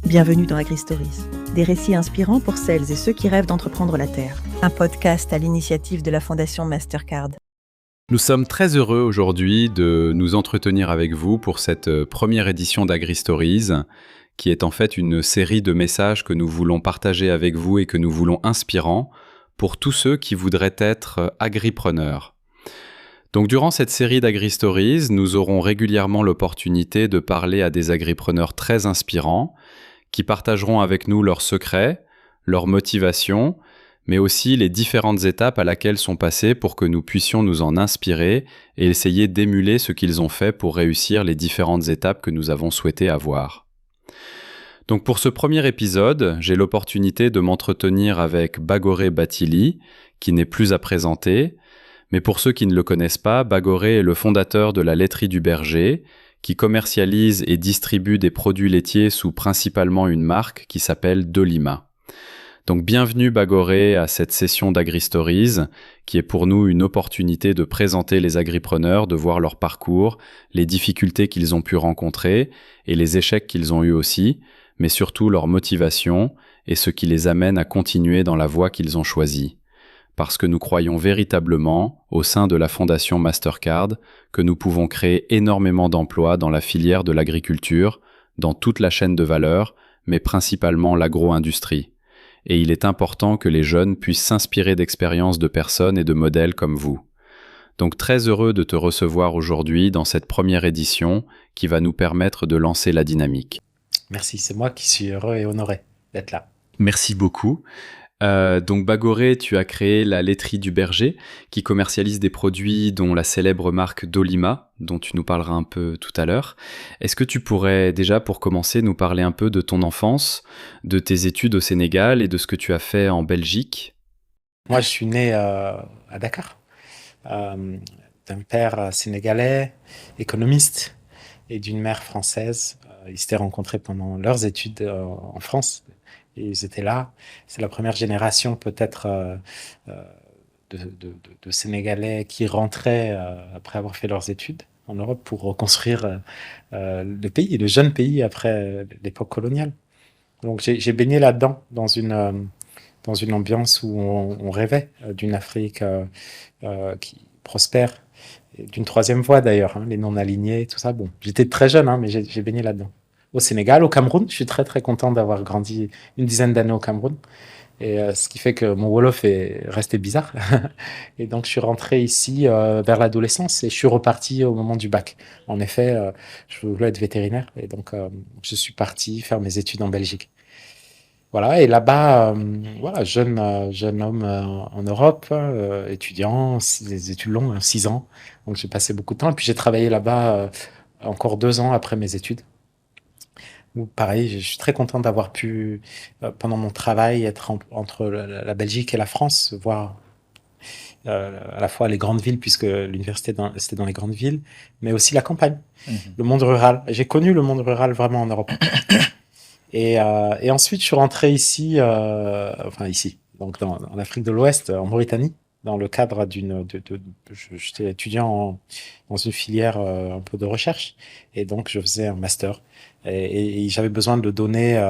Bienvenue dans AgriStories, des récits inspirants pour celles et ceux qui rêvent d'entreprendre la terre. Un podcast à l'initiative de la Fondation Mastercard. Nous sommes très heureux aujourd'hui de nous entretenir avec vous pour cette première édition d'AgriStories, qui est en fait une série de messages que nous voulons partager avec vous et que nous voulons inspirants pour tous ceux qui voudraient être agripreneurs. Donc durant cette série d'AgriStories, nous aurons régulièrement l'opportunité de parler à des agripreneurs très inspirants qui partageront avec nous leurs secrets, leurs motivations, mais aussi les différentes étapes à laquelle sont passés pour que nous puissions nous en inspirer et essayer d'émuler ce qu'ils ont fait pour réussir les différentes étapes que nous avons souhaité avoir. Donc pour ce premier épisode, j'ai l'opportunité de m'entretenir avec Bagoré Bathily, qui n'est plus à présenter, mais pour ceux qui ne le connaissent pas, Bagoré est le fondateur de la laiterie du Berger, qui commercialise et distribue des produits laitiers sous principalement une marque qui s'appelle Dolima. Donc bienvenue Bagoré à cette session d'AgriStories, qui est pour nous une opportunité de présenter les agripreneurs, de voir leur parcours, les difficultés qu'ils ont pu rencontrer et les échecs qu'ils ont eus aussi, mais surtout leur motivation et ce qui les amène à continuer dans la voie qu'ils ont choisie. Parce que nous croyons véritablement, au sein de la Fondation Mastercard, que nous pouvons créer énormément d'emplois dans la filière de l'agriculture, dans toute la chaîne de valeur, mais principalement l'agro-industrie. Et il est important que les jeunes puissent s'inspirer d'expériences de personnes et de modèles comme vous. Donc très heureux de te recevoir aujourd'hui dans cette première édition qui va nous permettre de lancer la dynamique. Merci, c'est moi qui suis heureux et honoré d'être là. Merci beaucoup. Donc Bagoré, tu as créé la laiterie du Berger qui commercialise des produits dont la célèbre marque Dolima, dont tu nous parleras un peu tout à l'heure. Est-ce que tu pourrais déjà, pour commencer, nous parler un peu de ton enfance, de tes études au Sénégal et de ce que tu as fait en Belgique ? Moi, je suis né à Dakar, d'un père sénégalais, économiste, et d'une mère française. Ils s'étaient rencontrés pendant leurs études en France. Et ils étaient là. C'est la première génération peut-être de Sénégalais qui rentraient après avoir fait leurs études en Europe pour reconstruire le pays, le jeune pays après l'époque coloniale. Donc j'ai baigné là-dedans dans une ambiance où on rêvait d'une Afrique qui prospère, et d'une troisième voie d'ailleurs, les non-alignés, tout ça. Bon, j'étais très jeune, mais j'ai baigné là-dedans. Au Sénégal, au Cameroun. Je suis très très content d'avoir grandi une dizaine d'années au Cameroun. Et ce qui fait que mon Wolof est resté bizarre. Et donc je suis rentré ici vers l'adolescence et je suis reparti au moment du bac. En effet, je voulais être vétérinaire et donc je suis parti faire mes études en Belgique. Voilà, et là-bas, voilà, jeune homme en Europe, étudiant, des études longues, 6 ans. Donc j'ai passé beaucoup de temps et puis j'ai travaillé là-bas encore 2 ans après mes études. Où, pareil, je suis très content d'avoir pu, pendant mon travail, être entre la Belgique et la France, voir à la fois les grandes villes, puisque l'université c'était dans les grandes villes, mais aussi la campagne, le monde rural. J'ai connu le monde rural vraiment en Europe. Et ensuite, je suis rentré ici, donc en Afrique de l'Ouest, en Mauritanie, dans le cadre j'étais étudiant dans une filière un peu de recherche, et donc je faisais un master. Et j'avais besoin de données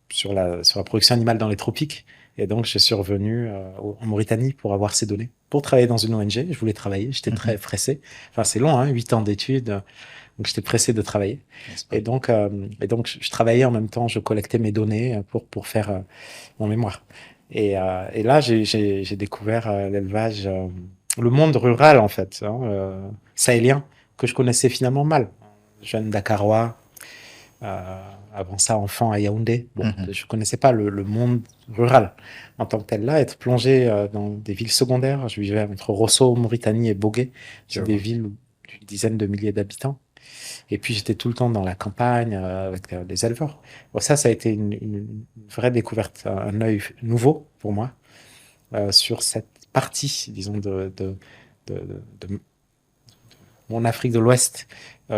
sur la production animale dans les tropiques. Et donc, je suis revenu en Mauritanie pour avoir ces données, pour travailler dans une ONG. Je voulais travailler, j'étais très pressé. Enfin, c'est long, 8 ans d'études. Donc, j'étais pressé de travailler. Et donc, je travaillais en même temps, je collectais mes données pour faire mon mémoire. Et là, j'ai découvert l'élevage, le monde rural, en fait, sahélien, que je connaissais finalement mal. Jeune Dakarois, avant ça enfant à Yaoundé. Bon, je connaissais pas le monde rural en tant que tel. Là, être plongé dans des villes secondaires, je vivais entre Rosso, Mauritanie et Bogué, c'est des villes d'une dizaine de milliers d'habitants. Et puis j'étais tout le temps dans la campagne avec des éleveurs. Bon, ça a été une vraie découverte, un œil nouveau pour moi sur cette partie, disons, de mon Afrique de l'Ouest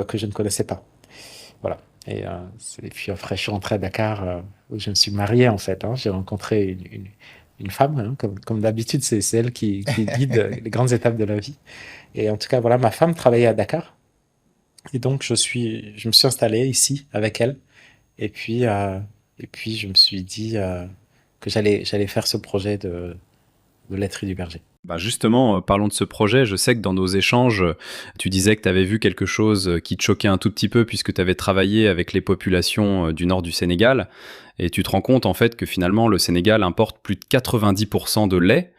que je ne connaissais pas. Voilà. Et puis après, je suis rentré à Dakar où je me suis marié en fait. J'ai rencontré une femme, comme d'habitude, c'est elle qui guide les grandes étapes de la vie. Et en tout cas, voilà, ma femme travaillait à Dakar. Et donc, je me suis installé ici avec elle. Et puis, je me suis dit que j'allais faire ce projet de laiterie du berger. Bah justement, parlons de ce projet. Je sais que dans nos échanges, tu disais que tu avais vu quelque chose qui te choquait un tout petit peu puisque tu avais travaillé avec les populations du nord du Sénégal. Et tu te rends compte en fait que finalement le Sénégal importe plus de 90% de lait,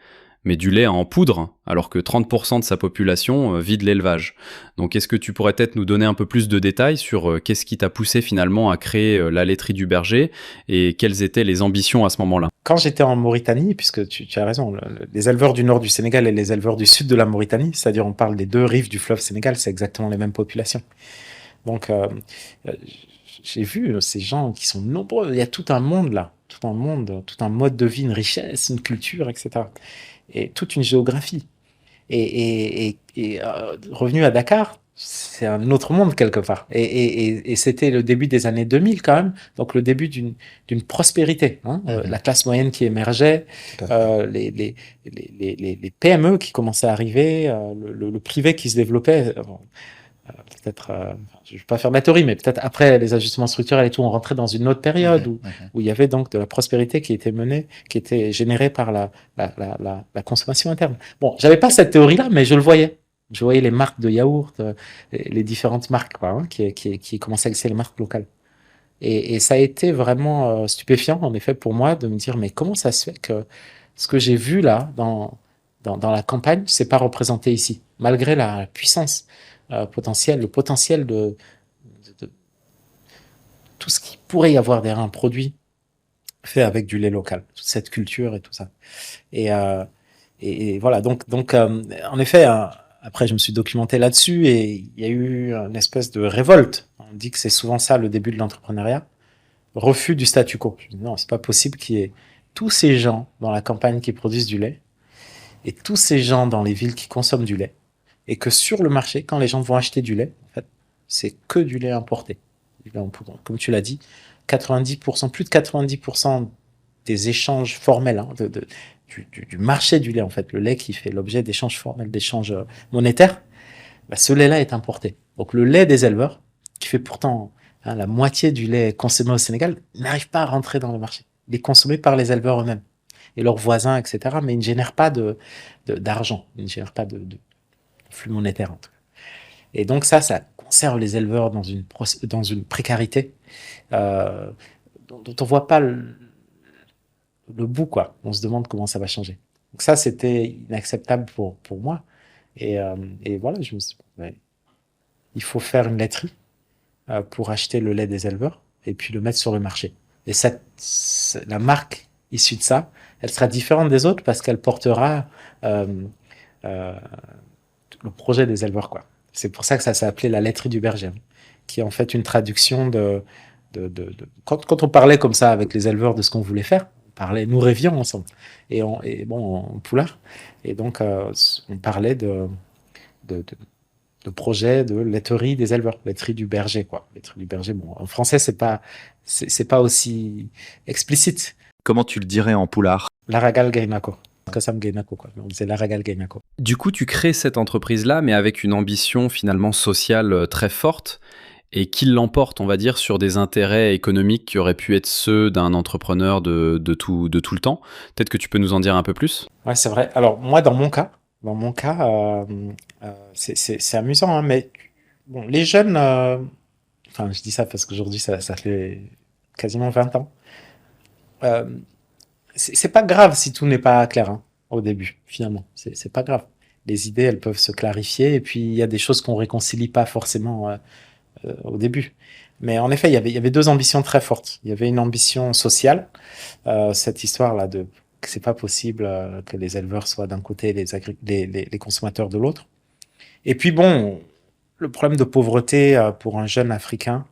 mais du lait en poudre, alors que 30% de sa population vit de l'élevage. Donc est-ce que tu pourrais peut-être nous donner un peu plus de détails sur qu'est-ce qui t'a poussé finalement à créer la laiterie du berger et quelles étaient les ambitions à ce moment-là? Quand j'étais en Mauritanie, puisque tu as raison, les éleveurs du nord du Sénégal et les éleveurs du sud de la Mauritanie, c'est-à-dire on parle des deux rives du fleuve Sénégal, c'est exactement les mêmes populations. Donc j'ai vu ces gens qui sont nombreux, il y a tout un monde là, tout un monde, tout un mode de vie, une richesse, une culture, etc. Et toute une géographie. Revenu à Dakar, c'est un autre monde quelque part. Et c'était le début des années 2000 quand même, donc le début d'une prospérité. Hein, la classe moyenne qui émergeait, les PME qui commençaient à arriver, le privé qui se développait. Peut-être, je ne vais pas faire ma théorie, mais peut-être après les ajustements structurels et tout, on rentrait dans une autre période où il y avait donc de la prospérité qui était menée, qui était générée par la consommation interne. Bon, j'avais pas cette théorie-là, mais je le voyais. Je voyais les marques de yaourt, les différentes marques, quoi, hein, qui commençaient à exister, les marques locales. Et ça a été vraiment stupéfiant, en effet, pour moi, de me dire, mais comment ça se fait que ce que j'ai vu là, dans la campagne, c'est pas représenté ici, malgré la puissance potentiel, le potentiel de tout ce qui pourrait y avoir derrière un produit fait avec du lait local, toute cette culture et tout ça. Et voilà, donc en effet, après je me suis documenté là-dessus et il y a eu une espèce de révolte. On dit que c'est souvent ça le début de l'entrepreneuriat, refus du statu quo. Je dis, non, c'est pas possible qu'il y ait tous ces gens dans la campagne qui produisent du lait et tous ces gens dans les villes qui consomment du lait. Et que sur le marché, quand les gens vont acheter du lait, en fait, c'est que du lait importé. Comme tu l'as dit, 90%, plus de 90% des échanges formels hein, du marché du lait, en fait, le lait qui fait l'objet d'échanges formels, d'échanges monétaires, bah, ce lait-là est importé. Donc le lait des éleveurs, qui fait pourtant hein, la moitié du lait consommé au Sénégal, n'arrive pas à rentrer dans le marché. Il est consommé par les éleveurs eux-mêmes et leurs voisins, etc. Mais il ne génère pas d'argent, il ne génère pas de flux monétaire en tout cas. Et donc ça conserve les éleveurs dans une précarité dont on voit pas le bout, quoi. On se demande comment ça va changer. Donc ça, c'était inacceptable pour moi. Et voilà, je me suis dit, ouais, il faut faire une laiterie pour acheter le lait des éleveurs et puis le mettre sur le marché. Et la marque issue de ça, elle sera différente des autres parce qu'elle portera le projet des éleveurs, quoi. C'est pour ça que ça s'est appelé la laiterie du berger, qui est en fait une traduction quand on parlait comme ça avec les éleveurs de ce qu'on voulait faire, nous rêvions ensemble, et bon, en Poulard, et donc on parlait de projet de laiterie des éleveurs, laiterie du berger, quoi. Laiterie du berger, bon, en français, c'est pas aussi explicite. Comment tu le dirais en Poulard? Laragal Gainako. Kasam Gainako, quoi. On disait Laragal Gainako. Du coup, tu crées cette entreprise-là, mais avec une ambition finalement sociale très forte et qui l'emporte, on va dire, sur des intérêts économiques qui auraient pu être ceux d'un entrepreneur de tout le temps. Peut-être que tu peux nous en dire un peu plus? Ouais, c'est vrai. Alors, moi, dans mon cas, c'est amusant, hein, mais bon, les jeunes, enfin, je dis ça parce qu'aujourd'hui, ça fait quasiment 20 ans. C'est pas grave si tout n'est pas clair hein, au début, finalement. C'est pas grave. Les idées, elles peuvent se clarifier, et puis il y a des choses qu'on réconcilie pas forcément au début. Mais en effet, il y avait deux ambitions très fortes. Il y avait une ambition sociale, cette histoire-là que c'est pas possible que les éleveurs soient d'un côté et les consommateurs de l'autre. Et puis bon, le problème de pauvreté pour un jeune Africain,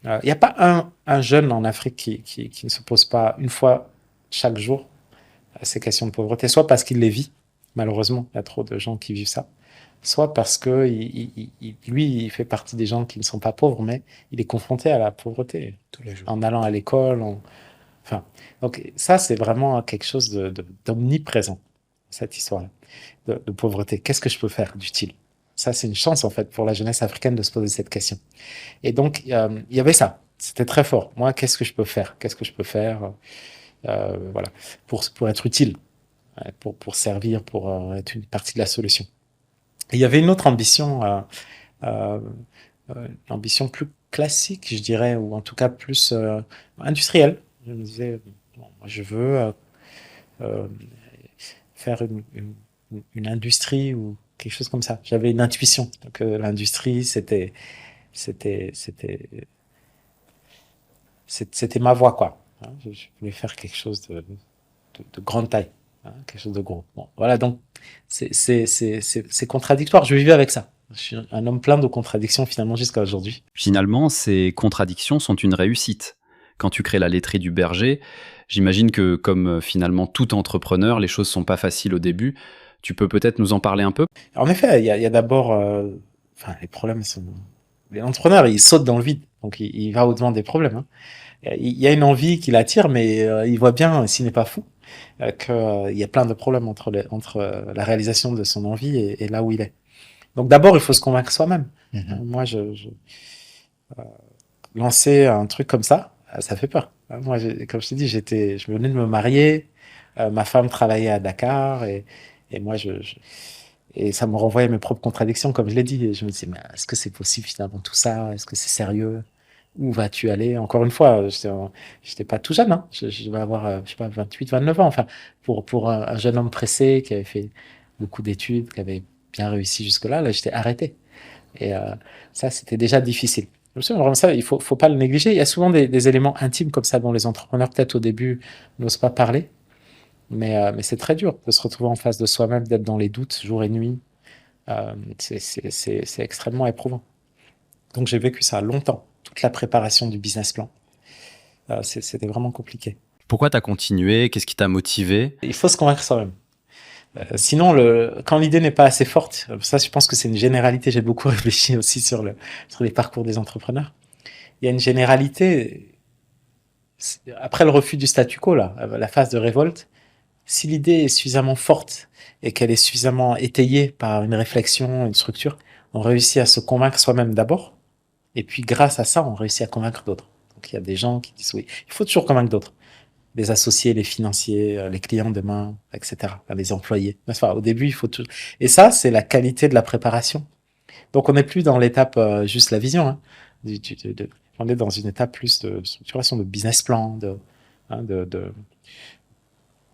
il n'y a pas un jeune en Afrique qui ne se pose pas une fois chaque jour à ces questions de pauvreté, soit parce qu'il les vit, malheureusement, il y a trop de gens qui vivent ça, soit parce que lui, il fait partie des gens qui ne sont pas pauvres, mais il est confronté à la pauvreté tous les jours. En allant à l'école. Enfin, donc ça, c'est vraiment quelque chose d'omniprésent, cette histoire-là, de pauvreté. Qu'est-ce que je peux faire d'utile? Ça, c'est une chance, en fait, pour la jeunesse africaine de se poser cette question. Et donc, il y avait ça. c'était très fort. Moi, qu'est-ce que je peux faire? Qu'est-ce que je peux faire voilà, pour être utile, pour servir, pour être une partie de la solution. Et il y avait une autre ambition, une ambition plus classique, je dirais, ou en tout cas plus industrielle. Je me disais, bon, moi, je veux euh, faire une industrie ou quelque chose comme ça. J'avais une intuition que l'industrie, c'était, c'était, c'était ma voie, quoi. Hein, je voulais faire quelque chose de grande taille, hein, quelque chose de gros. Bon, voilà, donc c'est contradictoire. Je vivais avec ça. Je suis un homme plein de contradictions finalement jusqu'à aujourd'hui. Finalement, ces contradictions sont une réussite. Quand tu crées la laiterie du berger, j'imagine que comme finalement tout entrepreneur, les choses sont pas faciles au début. Tu peux peut-être nous en parler un peu? En effet, il y a d'abord, enfin, les problèmes sont. L'entrepreneur, il saute dans le vide, donc il va au-devant des problèmes. Hein. Il y a une envie qui l'attire, mais il voit bien, s'il n'est pas fou, qu'il y a plein de problèmes entre la réalisation de son envie et là où il est. Donc d'abord, il faut se convaincre soi-même. Moi, lancer un truc comme ça fait peur. Moi, comme je t'ai dit, je venais de me marier, ma femme travaillait à Dakar et moi, et ça me renvoyait à mes propres contradictions, comme je l'ai dit. Et je me disais, mais est-ce que c'est possible finalement tout ça? Est-ce que c'est sérieux? Où vas-tu aller? Encore une fois, j'étais pas tout jeune, hein. Je vais avoir, je sais pas, 28, 29 ans. Enfin, pour un jeune homme pressé qui avait fait beaucoup d'études, qui avait bien réussi jusque-là, là, j'étais arrêté. Et ça, c'était déjà difficile. Je me souviens vraiment ça, il faut pas le négliger. Il y a souvent des éléments intimes comme ça dont les entrepreneurs, peut-être au début, n'osent pas parler. Mais c'est très dur de se retrouver en face de soi-même, d'être dans les doutes jour et nuit. C'est extrêmement éprouvant. Donc j'ai vécu ça longtemps, toute la préparation du business plan. C'était vraiment compliqué. Pourquoi tu as continué? Qu'est-ce qui t'a motivé? Il faut se convaincre soi-même. Sinon, quand l'idée n'est pas assez forte, ça je pense que c'est une généralité, j'ai beaucoup réfléchi aussi sur les parcours des entrepreneurs. Il y a une généralité, après le refus du statu quo, là, la phase de révolte, si l'idée est suffisamment forte et qu'elle est suffisamment étayée par une réflexion, une structure, on réussit à se convaincre soi-même d'abord, et puis grâce à ça, on réussit à convaincre d'autres. Donc il y a des gens qui disent oui, il faut toujours convaincre d'autres. Les associés, les financiers, les clients demain, etc. Les employés. Enfin, au début, il faut tout. Et ça, c'est la qualité de la préparation. Donc on n'est plus dans l'étape juste la vision. Hein. On est dans une étape plus de structuration, de business plan, de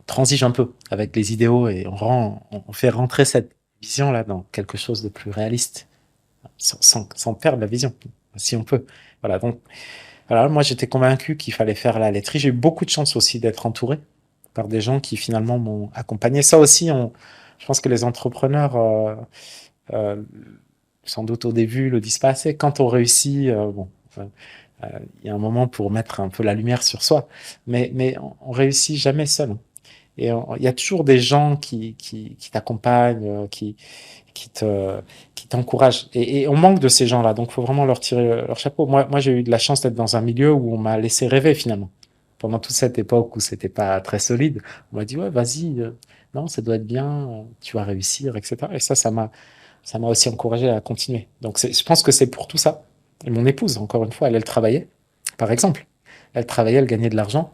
transige un peu avec les idéaux et on fait rentrer cette vision-là dans quelque chose de plus réaliste, sans perdre la vision, si on peut. Voilà, donc, voilà, moi j'étais convaincu qu'il fallait faire la laiterie. J'ai eu beaucoup de chance aussi d'être entouré par des gens qui finalement m'ont accompagné. Ça aussi, je pense que les entrepreneurs, euh, sans doute au début, le disent pas assez. Quand on réussit, il y a un moment pour mettre un peu la lumière sur soi, mais on réussit jamais seul. Hein. Et il y a toujours des gens qui t'accompagnent, qui t'encouragent. Et on manque de ces gens-là, donc il faut vraiment leur tirer leur chapeau. Moi, j'ai eu de la chance d'être dans un milieu où on m'a laissé rêver finalement. Pendant toute cette époque où c'était pas très solide, on m'a dit ouais, vas-y, non, ça doit être bien, tu vas réussir, etc. Et ça m'a aussi encouragé à continuer. Donc je pense que c'est pour tout ça. Et mon épouse, encore une fois, elle travaillait, par exemple. Elle travaillait, elle gagnait de l'argent.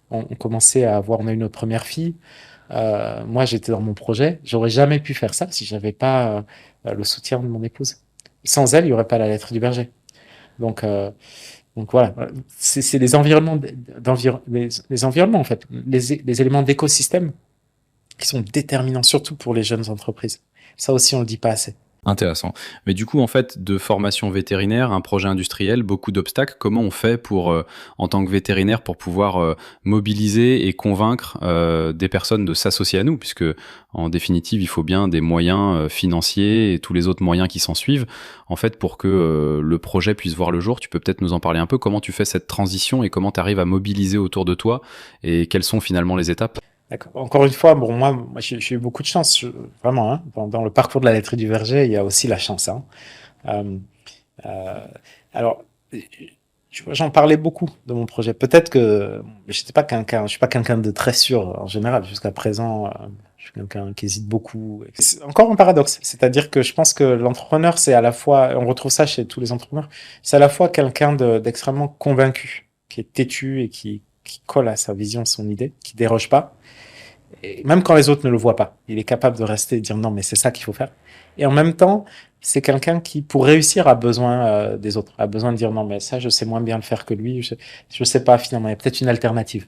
On commençait on a eu notre première fille. Moi, j'étais dans mon projet. J'aurais jamais pu faire ça si j'avais pas le soutien de mon épouse. Sans elle, il y aurait pas la lettre du berger. Donc voilà, c'est les environnements, les environnements en fait, les éléments d'écosystème qui sont déterminants, surtout pour les jeunes entreprises. Ça aussi, on le dit pas assez. Intéressant. Mais du coup, en fait, de formation vétérinaire, un projet industriel, beaucoup d'obstacles. Comment on fait en tant que vétérinaire, pour pouvoir mobiliser et convaincre des personnes de s'associer à nous, puisque en définitive, il faut bien des moyens financiers et tous les autres moyens qui s'en suivent. En fait, pour que le projet puisse voir le jour, tu peux peut-être nous en parler un peu. Comment tu fais cette transition et comment tu arrives à mobiliser autour de toi et quelles sont finalement les étapes? D'accord. Encore une fois, bon, moi j'ai eu beaucoup de chance, vraiment. Hein, dans le parcours de la laiterie du verger, il y a aussi la chance. Hein. Alors, j'en parlais beaucoup de mon projet. Peut-être que je suis pas quelqu'un de très sûr en général. Jusqu'à présent, je suis quelqu'un qui hésite beaucoup. C'est encore un paradoxe. C'est-à-dire que je pense que l'entrepreneur, c'est à la fois, on retrouve ça chez tous les entrepreneurs, c'est à la fois quelqu'un d'extrêmement convaincu, qui est têtu et qui colle à sa vision, son idée, qui déroge pas. Et même quand les autres ne le voient pas, il est capable de rester et de dire non, mais c'est ça qu'il faut faire. Et en même temps, c'est quelqu'un qui, pour réussir, a besoin des autres, a besoin de dire non, mais ça, je sais moins bien le faire que lui. Je sais pas finalement. Il y a peut-être une alternative.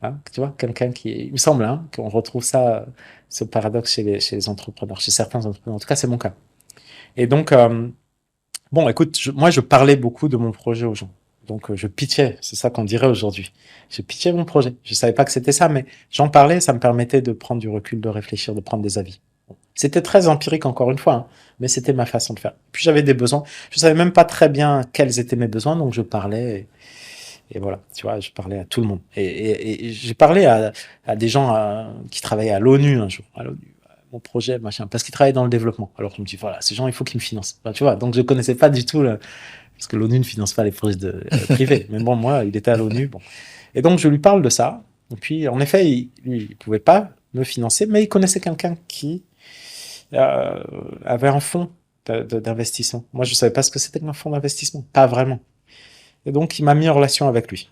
Hein, tu vois, quelqu'un qui, il me semble, hein, qu'on retrouve ça, ce paradoxe chez les entrepreneurs, chez certains entrepreneurs. En tout cas, c'est mon cas. Et donc, bon, écoute, moi, je parlais beaucoup de mon projet aux gens. Donc, je pitchais, c'est ça qu'on dirait aujourd'hui. Je pitchais mon projet. Je savais pas que c'était ça, mais j'en parlais, ça me permettait de prendre du recul, de réfléchir, de prendre des avis. C'était très empirique, encore une fois, hein, mais c'était ma façon de faire. Puis j'avais des besoins. Je savais même pas très bien quels étaient mes besoins, donc je parlais. Et voilà, tu vois, je parlais à tout le monde. Et j'ai parlé à des gens qui travaillaient à l'ONU un jour. À l'ONU, mon projet, machin, parce qu'ils travaillaient dans le développement. Alors je me dis, voilà, ces gens, il faut qu'ils me financent. Enfin, tu vois, donc je connaissais pas du tout parce que l'ONU ne finance pas les projets privés. Mais bon, moi, il était à l'ONU. Bon. Et donc, je lui parle de ça. Et puis, en effet, lui, il pouvait pas me financer, mais il connaissait quelqu'un qui avait un fonds d'investissement. Moi, je savais pas ce que c'était qu'un fonds d'investissement. Pas vraiment. Et donc, il m'a mis en relation avec lui.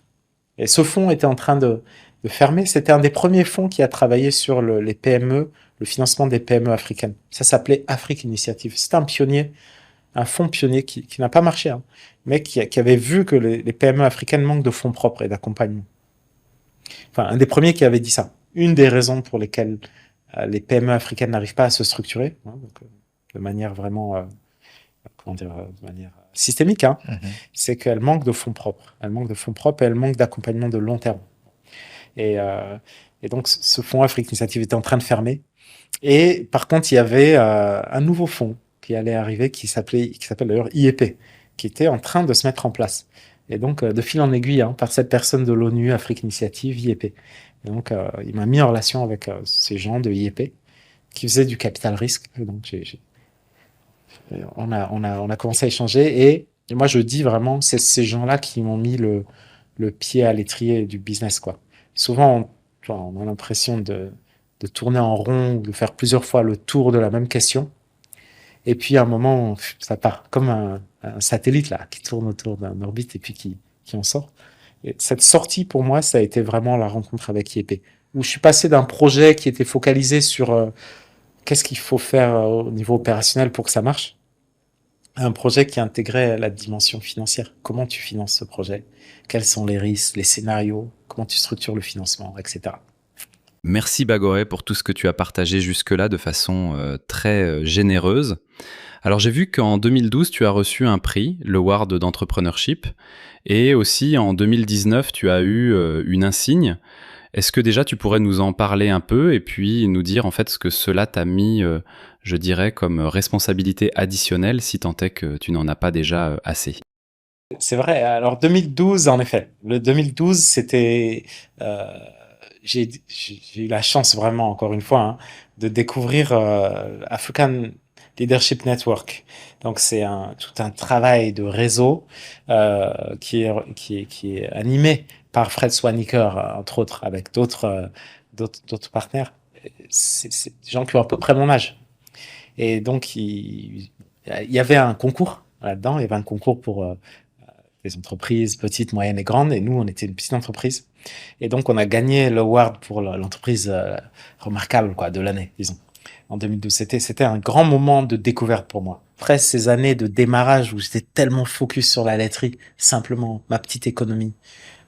Et ce fonds était en train de fermer. C'était un des premiers fonds qui a travaillé sur les PME, le financement des PME africaines. Ça s'appelait Afrique Initiative. C'était un pionnier, un fonds pionnier qui n'a pas marché, hein, mais qui avait vu que les PME africaines manquent de fonds propres et d'accompagnement. Enfin, un des premiers qui avait dit ça. Une des raisons pour lesquelles les PME africaines n'arrivent pas à se structurer, hein, donc, de manière vraiment, comment dire, de manière systémique, hein, c'est qu'elles manquent de fonds propres. Elles manquent de fonds propres et elles manquent d'accompagnement de long terme. Et donc, ce fonds Afrique Initiative était en train de fermer. Et par contre, il y avait un nouveau fonds qui allait arriver qui s'appelle d'ailleurs IEP, qui était en train de se mettre en place. Et donc, de fil en aiguille, hein, par cette personne de l'ONU, Afrique Initiative, IEP. Et donc, il m'a mis en relation avec ces gens de IEP qui faisaient du capital risque. Et donc, on a commencé à échanger. Et moi, je dis vraiment, c'est ces gens-là qui m'ont mis le pied à l'étrier du business, quoi. Souvent, on a l'impression de tourner en rond ou de faire plusieurs fois le tour de la même question. Et puis, à un moment, ça part comme un satellite là, qui tourne autour d'un orbite et puis qui en sort. Et cette sortie, pour moi, ça a été vraiment la rencontre avec IEP, où je suis passé d'un projet qui était focalisé sur qu'est-ce qu'il faut faire au niveau opérationnel pour que ça marche, à un projet qui intégrait la dimension financière. Comment tu finances ce projet? Quels sont les risques, les scénarios? Comment tu structures le financement, etc. Merci Bagoré pour tout ce que tu as partagé jusque-là de façon très généreuse. Alors j'ai vu qu'en 2012, tu as reçu un prix, l'Award d'entrepreneurship, et aussi en 2019, tu as eu une insigne. Est-ce que déjà tu pourrais nous en parler un peu et puis nous dire en fait ce que cela t'a mis, je dirais, comme responsabilité additionnelle, si tant est que tu n'en as pas déjà assez? C'est vrai. Alors 2012, en effet. Le 2012, c'était... j'ai eu la chance vraiment, encore une fois, hein, de découvrir African Leadership Network. Donc c'est tout un travail de réseau qui est animé par Fred Swaniker, entre autres, avec d'autres partenaires. C'est des gens qui ont à peu près mon âge. Et donc il y avait un concours là-dedans. Il y avait un concours pour des entreprises petites, moyennes et grandes. Et nous, on était une petite entreprise. Et donc, on a gagné l'award pour l'entreprise remarquable, quoi, de l'année, disons, en 2012. C'était un grand moment de découverte pour moi. Après ces années de démarrage où j'étais tellement focus sur la laiterie, simplement ma petite économie,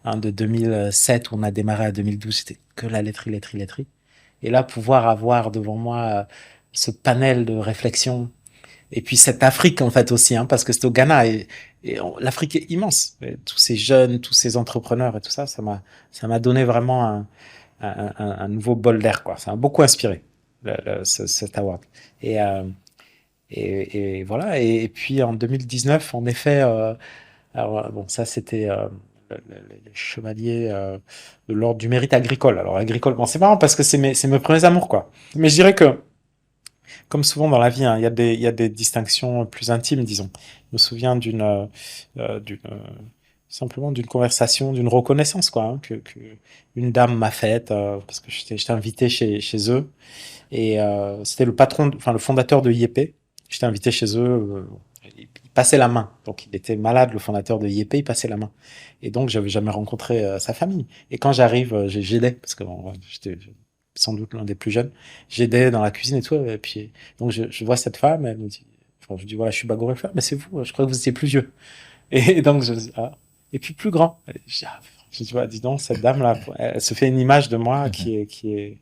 hein, de 2007 où on a démarré à 2012, c'était que la laiterie, laiterie, laiterie. Et là, pouvoir avoir devant moi ce panel de réflexion. Et puis cette Afrique, en fait, aussi, hein, parce que c'est au Ghana et l'Afrique est immense. Et tous ces jeunes, tous ces entrepreneurs et tout ça, ça m'a donné vraiment un nouveau bol d'air, quoi. Ça m'a beaucoup inspiré, cet award. Et voilà. Et puis en 2019, en effet, alors, bon, ça c'était les chevaliers de l'ordre du mérite agricole. Alors agricole, bon, c'est marrant parce que c'est mes premiers amours, quoi. Mais je dirais que comme souvent dans la vie, hein, il y a des distinctions plus intimes, disons. Je me souviens d'une simplement d'une conversation, d'une reconnaissance, quoi, hein, que une dame m'a faite, parce que j'étais invité chez eux. Et c'était le fondateur de IEP. J'étais invité chez eux. Il passait la main. Donc, il était malade, le fondateur de IEP, il passait la main. Et donc, j'avais jamais rencontré sa famille. Et quand j'arrive, j'aidais, parce que bon, j'étais sans doute l'un des plus jeunes. J'aidais dans la cuisine et tout. Et puis, donc, je vois cette femme, elle me dit, je dis, voilà, je suis Bago Reffer, mais c'est vous, je crois que vous étiez plus vieux. Et donc, je dis, ah. Et puis, plus grand. Je dis, dis donc, cette dame-là, elle se fait une image de moi qui est,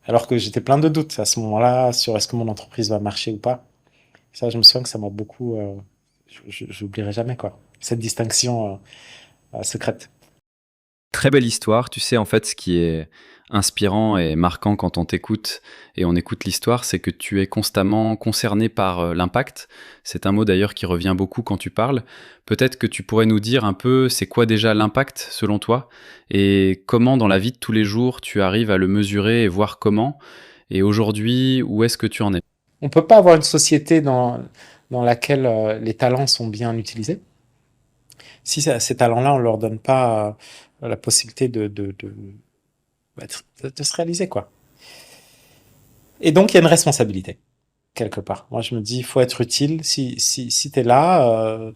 alors que j'étais plein de doutes à ce moment-là sur est-ce que mon entreprise va marcher ou pas. Ça, je me souviens que ça m'a beaucoup, j'oublierai jamais, quoi. Cette distinction secrète. Très belle histoire. Tu sais, en fait, ce qui est inspirant et marquant quand on t'écoute et on écoute l'histoire, c'est que tu es constamment concerné par l'impact. C'est un mot d'ailleurs qui revient beaucoup quand tu parles. Peut-être que tu pourrais nous dire un peu, c'est quoi déjà l'impact selon toi et comment dans la vie de tous les jours tu arrives à le mesurer et voir comment. Et aujourd'hui, où est-ce que tu en es? On peut pas avoir une société dans laquelle les talents sont bien utilisés. Si ces talents-là, on leur donne pas la possibilité de se réaliser, quoi. Et donc, il y a une responsabilité, quelque part. Moi, je me dis, il faut être utile. Si tu es là,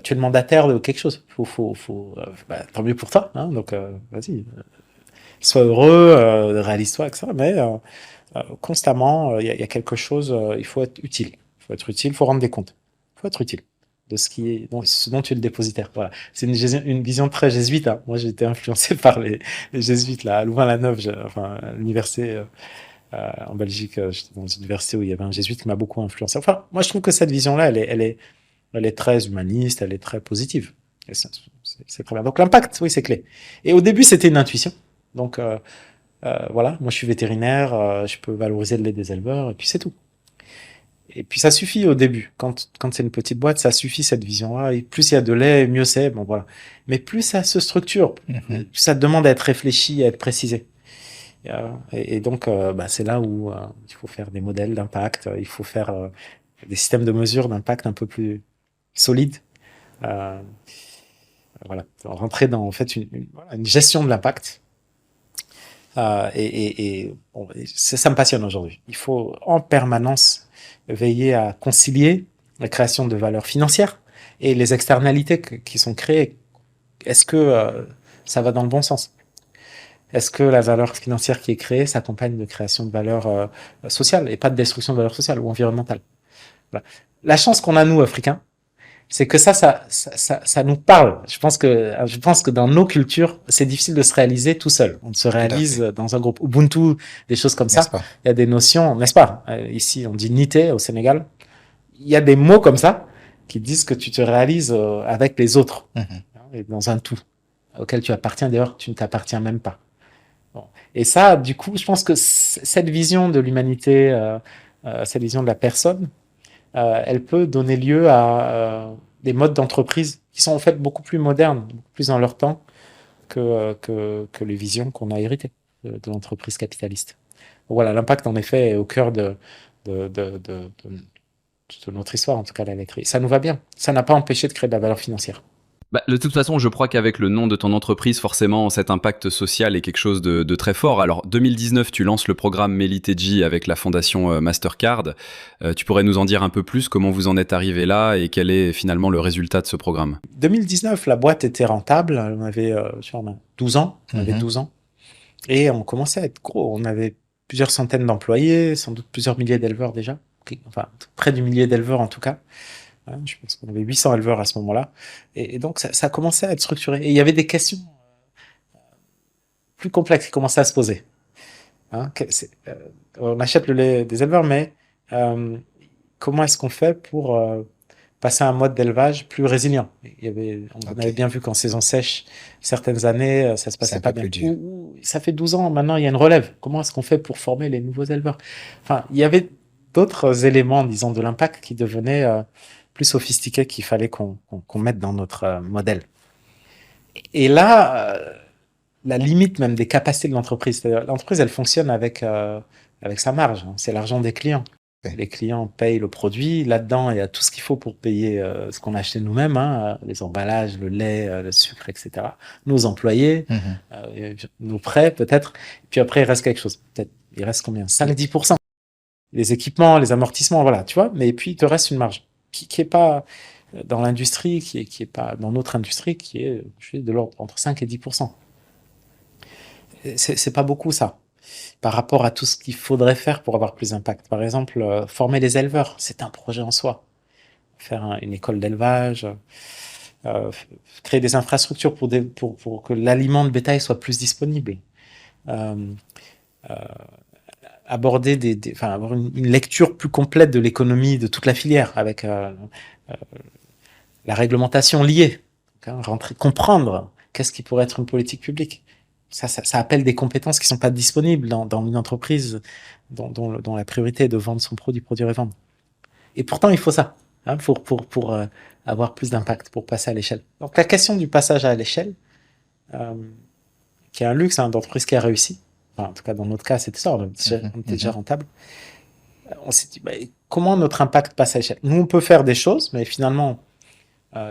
tu es le mandataire de quelque chose. Tant mieux pour toi. Hein, donc, vas-y. Sois heureux, réalise-toi, etc. Mais constamment, il y a quelque chose, il faut être utile. Il faut être utile, il faut rendre des comptes. Il faut être utile de ce dont tu es le dépositaire. Voilà. C'est une vision très jésuite. Hein. Moi, j'ai été influencé par les jésuites là, à Louvain-la-Neuve, à l'université en Belgique. J'étais dans une université où il y avait un jésuite qui m'a beaucoup influencé. Enfin, moi, je trouve que cette vision-là, elle est très humaniste, elle est très positive. Et c'est très bien. Donc, l'impact, oui, c'est clé. Et au début, c'était une intuition. Donc, voilà, moi, je suis vétérinaire, je peux valoriser le lait des éleveurs, et puis c'est tout. Et puis ça suffit au début. Quand c'est une petite boîte, ça suffit cette vision-là. Et plus il y a de lait, mieux c'est. Bon voilà. Mais plus ça se structure, plus ça demande à être réfléchi, à être précisé. Et donc c'est là où il faut faire des modèles d'impact. Il faut faire des systèmes de mesure d'impact un peu plus solides. Voilà. Rentrer dans en fait une gestion de l'impact. Bon, ça me passionne aujourd'hui. Il faut en permanence veiller à concilier la création de valeur financière et les externalités qui sont créées. Est-ce que ça va dans le bon sens? Est-ce que la valeur financière qui est créée s'accompagne de création de valeur sociale et pas de destruction de valeur sociale ou environnementale? Voilà. La chance qu'on a, nous, Africains, c'est que ça nous parle. Je pense que dans nos cultures, c'est difficile de se réaliser tout seul. On se réalise dans un groupe. Ubuntu, des choses comme ça. Il y a des notions, n'est-ce pas? Ici, on dit nité au Sénégal. Il y a des mots comme ça qui disent que tu te réalises avec les autres. Et dans un tout auquel tu appartiens. D'ailleurs, tu ne t'appartiens même pas. Bon. Et ça, du coup, je pense que cette vision de l'humanité, cette vision de la personne, elle peut donner lieu à des modes d'entreprise qui sont en fait beaucoup plus modernes, beaucoup plus dans leur temps que les visions qu'on a héritées de l'entreprise capitaliste. Donc voilà, l'impact en effet est au cœur de notre histoire, en tout cas la laiterie. Ça nous va bien. Ça n'a pas empêché de créer de la valeur financière. De toute façon, je crois qu'avec le nom de ton entreprise, forcément, cet impact social est quelque chose de très fort. Alors, 2019, tu lances le programme Meliteji avec la fondation Mastercard. Tu pourrais nous en dire un peu plus, comment vous en êtes arrivé là et quel est finalement le résultat de ce programme? 2019, la boîte était rentable. On avait 12 ans. On avait 12 ans. Et on commençait à être gros. On avait plusieurs centaines d'employés, sans doute plusieurs milliers d'éleveurs déjà. Enfin, près du millier d'éleveurs en tout cas. Je pense qu'on avait 800 éleveurs à ce moment-là. Et donc, ça commençait à être structuré. Et il y avait des questions plus complexes qui commençaient à se poser. On achète le lait des éleveurs, mais comment est-ce qu'on fait pour passer à un mode d'élevage plus résilient? On avait bien vu qu'en saison sèche, certaines années, ça se passait pas bien. Ça fait 12 ans, maintenant, il y a une relève. Comment est-ce qu'on fait pour former les nouveaux éleveurs? Enfin, il y avait d'autres éléments, disons, de l'impact qui devenaient plus sophistiqués qu'il fallait qu'on mette dans notre modèle. Et là, la limite même des capacités de l'entreprise, c'est-à-dire l'entreprise, elle fonctionne avec sa marge, hein, c'est l'argent des clients. Ouais. Les clients payent le produit. Là-dedans, il y a tout ce qu'il faut pour payer ce qu'on a acheté nous-mêmes, hein, les emballages, le lait, le sucre, etc. Nos employés, nos prêts peut-être. Puis après, il reste quelque chose. Peut-être, il reste combien? 5-10%. Les équipements, les amortissements, voilà, tu vois. Mais puis, il te reste une marge qui est pas dans l'industrie, qui est pas dans notre industrie, qui est de l'ordre entre 5 et 10%. C'est pas beaucoup, ça, par rapport à tout ce qu'il faudrait faire pour avoir plus d'impact. Par exemple, former les éleveurs, c'est un projet en soi. Faire une école d'élevage, créer des infrastructures pour que l'aliment de bétail soit plus disponible. Aborder avoir une lecture plus complète de l'économie de toute la filière avec la réglementation liée. Comprendre qu'est-ce qui pourrait être une politique publique. Ça appelle des compétences qui ne sont pas disponibles dans une entreprise dont la priorité est de vendre son produit, produire et vendre. Et pourtant, il faut ça pour avoir plus d'impact, pour passer à l'échelle. Donc, la question du passage à l'échelle, qui est un luxe d'entreprise qui a réussi, enfin, en tout cas, dans notre cas, c'était ça, on était déjà rentable. On s'est dit, comment notre impact passe à l'échelle? Nous, on peut faire des choses, mais finalement,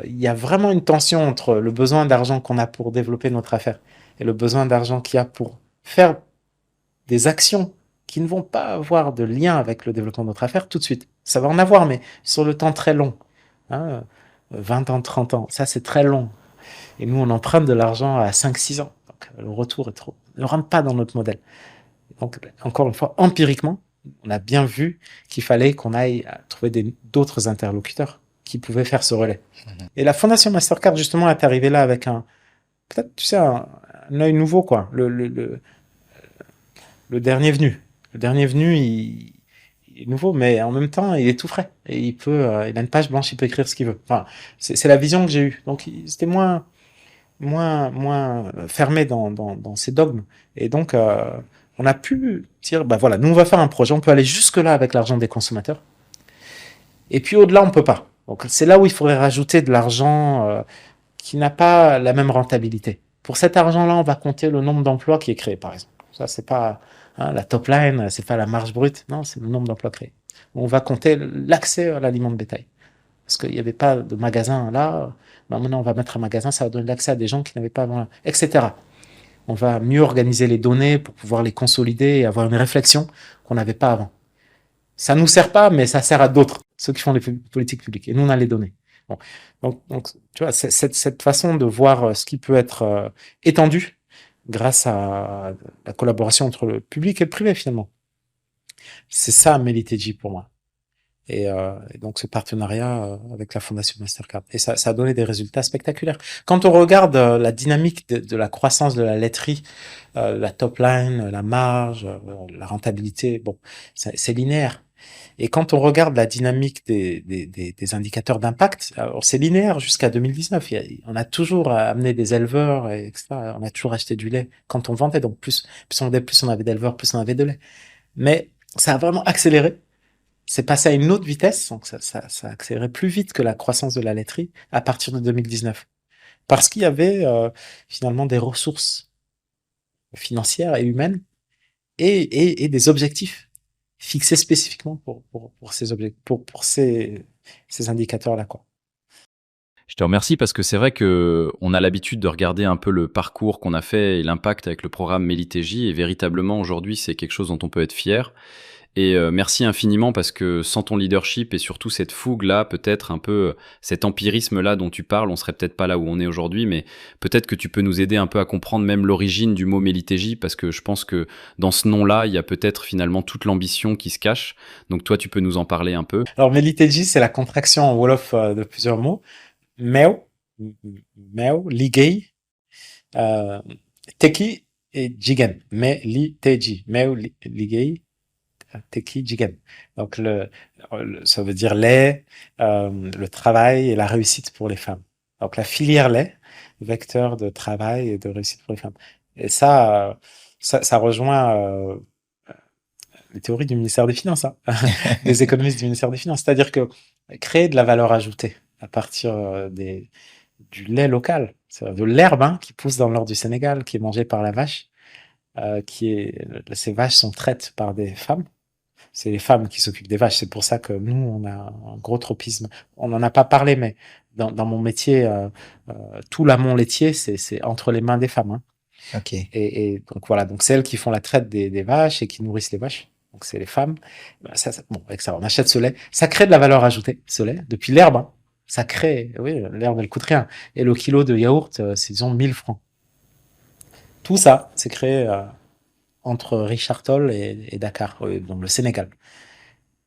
il y a vraiment une tension entre le besoin d'argent qu'on a pour développer notre affaire et le besoin d'argent qu'il y a pour faire des actions qui ne vont pas avoir de lien avec le développement de notre affaire tout de suite. Ça va en avoir, mais sur le temps très long. 20 ans, 30 ans, ça c'est très long. Et nous, on emprunte de l'argent à 5-6 ans. Donc le retour ne rentre pas dans notre modèle. Donc, encore une fois, empiriquement, on a bien vu qu'il fallait qu'on aille trouver d'autres interlocuteurs qui pouvaient faire ce relais. Et la Fondation Mastercard, justement, est arrivée là avec peut-être, tu sais, un œil nouveau, quoi. Le dernier venu. Le dernier venu, il est nouveau, mais en même temps, il est tout frais. Et il a une page blanche, il peut écrire ce qu'il veut. Enfin, c'est la vision que j'ai eue. Donc, c'était moins fermé dans ses dogmes. Et donc, on a pu dire, voilà, nous, on va faire un projet. On peut aller jusque-là avec l'argent des consommateurs. Et puis, au-delà, on peut pas. Donc, c'est là où il faudrait rajouter de l'argent qui n'a pas la même rentabilité. Pour cet argent-là, on va compter le nombre d'emplois qui est créé, par exemple. Ça, c'est pas la top line, c'est pas la marge brute. Non, c'est le nombre d'emplois créés. On va compter l'accès à l'aliment de bétail. Parce qu'il n'y avait pas de magasin là. Maintenant, on va mettre un magasin, ça va donner l'accès à des gens qui n'avaient pas avant, etc. On va mieux organiser les données pour pouvoir les consolider et avoir une réflexion qu'on n'avait pas avant. Ça nous sert pas, mais ça sert à d'autres, ceux qui font les politiques publiques. Et nous, on a les données. Bon. Donc, tu vois, cette façon de voir ce qui peut être étendu grâce à la collaboration entre le public et le privé, finalement. C'est ça, Meliteji, pour moi. Et donc, ce partenariat avec la Fondation Mastercard. Et ça a donné des résultats spectaculaires. Quand on regarde la dynamique de la croissance de la laiterie, la top line, la marge, la rentabilité, bon, c'est linéaire. Et quand on regarde la dynamique des indicateurs d'impact, alors c'est linéaire jusqu'à 2019. On a toujours amené des éleveurs, etc. On a toujours acheté du lait quand on vendait. Donc plus on vendait, plus on avait d'éleveurs, plus on avait de lait. Mais ça a vraiment accéléré. C'est passé à une autre vitesse. Donc ça a accéléré plus vite que la croissance de la laiterie à partir de 2019. Parce qu'il y avait finalement des ressources financières et humaines et des objectifs fixé spécifiquement pour ces objets, pour ces indicateurs-là, quoi. Je te remercie parce que c'est vrai que on a l'habitude de regarder un peu le parcours qu'on a fait et l'impact avec le programme Meliteji, et véritablement aujourd'hui c'est quelque chose dont on peut être fier. Et merci infiniment parce que sans ton leadership et surtout cette fougue-là, peut-être un peu cet empirisme-là dont tu parles, on serait peut-être pas là où on est aujourd'hui, mais peut-être que tu peux nous aider un peu à comprendre même l'origine du mot Meliteji, parce que je pense que dans ce nom-là, il y a peut-être finalement toute l'ambition qui se cache. Donc toi, tu peux nous en parler un peu. Alors Meliteji, c'est la contraction en Wolof de plusieurs mots. Mew, Ligei, Teki et Jigen. Meliteji. Mew, Ligei, Teki, Jigen. Donc ça veut dire lait, le travail et la réussite pour les femmes. Donc la filière lait, vecteur de travail et de réussite pour les femmes. Et ça rejoint les théories du ministère des Finances, des économistes du ministère des Finances. C'est-à-dire que créer de la valeur ajoutée à partir du lait local, c'est-à-dire de l'herbe qui pousse dans le nord du Sénégal, qui est mangée par la vache, ces vaches sont traites par des femmes. c'est les femmes qui s'occupent des vaches. C'est pour ça que nous, on a un gros tropisme. On n'en a pas parlé, mais dans mon métier, tout l'amont laitier, c'est entre les mains des femmes. Hein. Ok. Et donc voilà, donc c'est elles qui font la traite des vaches et qui nourrissent les vaches. Donc c'est les femmes. Ben, bon, avec ça, on achète ce lait. Ça crée de la valeur ajoutée, ce lait, depuis l'herbe. Hein. Ça crée, oui, l'herbe, elle coûte rien. Et le kilo de yaourt, c'est disons 1000 francs. Tout ça, c'est créé entre Richard Toll et Dakar, donc le Sénégal.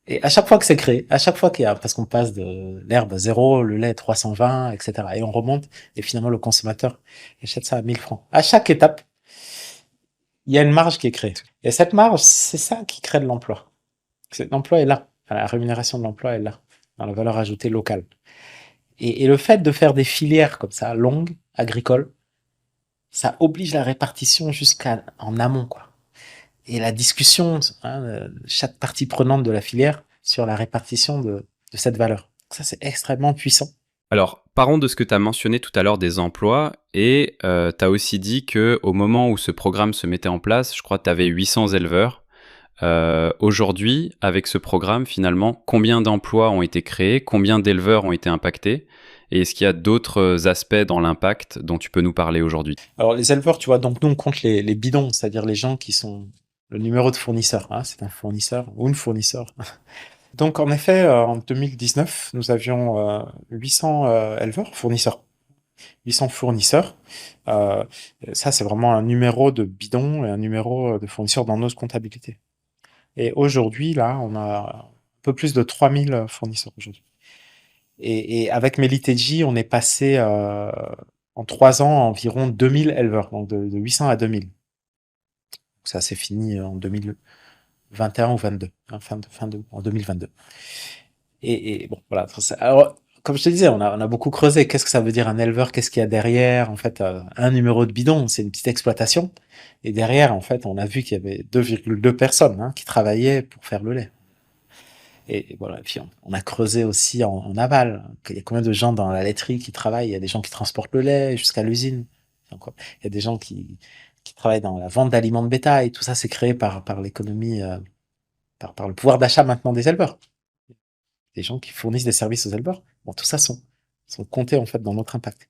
Et à chaque fois que c'est créé, à chaque fois qu'il y a, parce qu'on passe de l'herbe à 0, le lait 320, etc. Et on remonte, et finalement le consommateur achète ça à 1000 francs. À chaque étape, il y a une marge qui est créée. Et cette marge, c'est ça qui crée de l'emploi. L'emploi est là, la rémunération de l'emploi est là, dans la valeur ajoutée locale. Et le fait de faire des filières comme ça, longues, agricoles, ça oblige la répartition en amont, quoi. Et la discussion, hein, chaque partie prenante de la filière sur la répartition de cette valeur. Ça, c'est extrêmement puissant. Alors, parlons de ce que tu as mentionné tout à l'heure des emplois, et tu as aussi dit qu'au moment où ce programme se mettait en place, je crois que tu avais 800 éleveurs. Aujourd'hui, avec ce programme, finalement, combien d'emplois ont été créés, combien d'éleveurs ont été impactés, et est-ce qu'il y a d'autres aspects dans l'impact dont tu peux nous parler aujourd'hui? Alors, les éleveurs, tu vois, donc nous, on compte les bidons, c'est-à-dire les gens qui sont le numéro de fournisseur. Hein, c'est un fournisseur ou une fournisseur. Donc, en effet, en 2019, nous avions 800 éleveurs, fournisseurs. 800 fournisseurs. Ça, c'est vraiment un numéro de bidon et un numéro de fournisseur dans nos comptabilités. Et aujourd'hui, là, on a un peu plus de 3000 fournisseurs aujourd'hui. Et avec Meliteji, on est passé en 3 ans à environ 2000 éleveurs, donc de 800 à 2000. Donc ça, c'est fini en 2021 ou 22, hein, en 2022. Et bon, voilà. Alors, comme je te disais, on a beaucoup creusé. Qu'est-ce que ça veut dire un éleveur? Qu'est-ce qu'il y a derrière? En fait, un numéro de bidon, c'est une petite exploitation. Et derrière, en fait, on a vu qu'il y avait 2,2 personnes hein, qui travaillaient pour faire le lait. Et voilà. Et puis, on a creusé aussi en aval. Il y a combien de gens dans la laiterie qui travaillent? Il y a des gens qui transportent le lait jusqu'à l'usine. Donc, il y a des gens qui travaillent dans la vente d'aliments de bétail. Tout ça, c'est créé par l'économie, par le pouvoir d'achat maintenant des éleveurs. Des gens qui fournissent des services aux éleveurs. Bon, tout ça sont comptés en fait dans notre impact.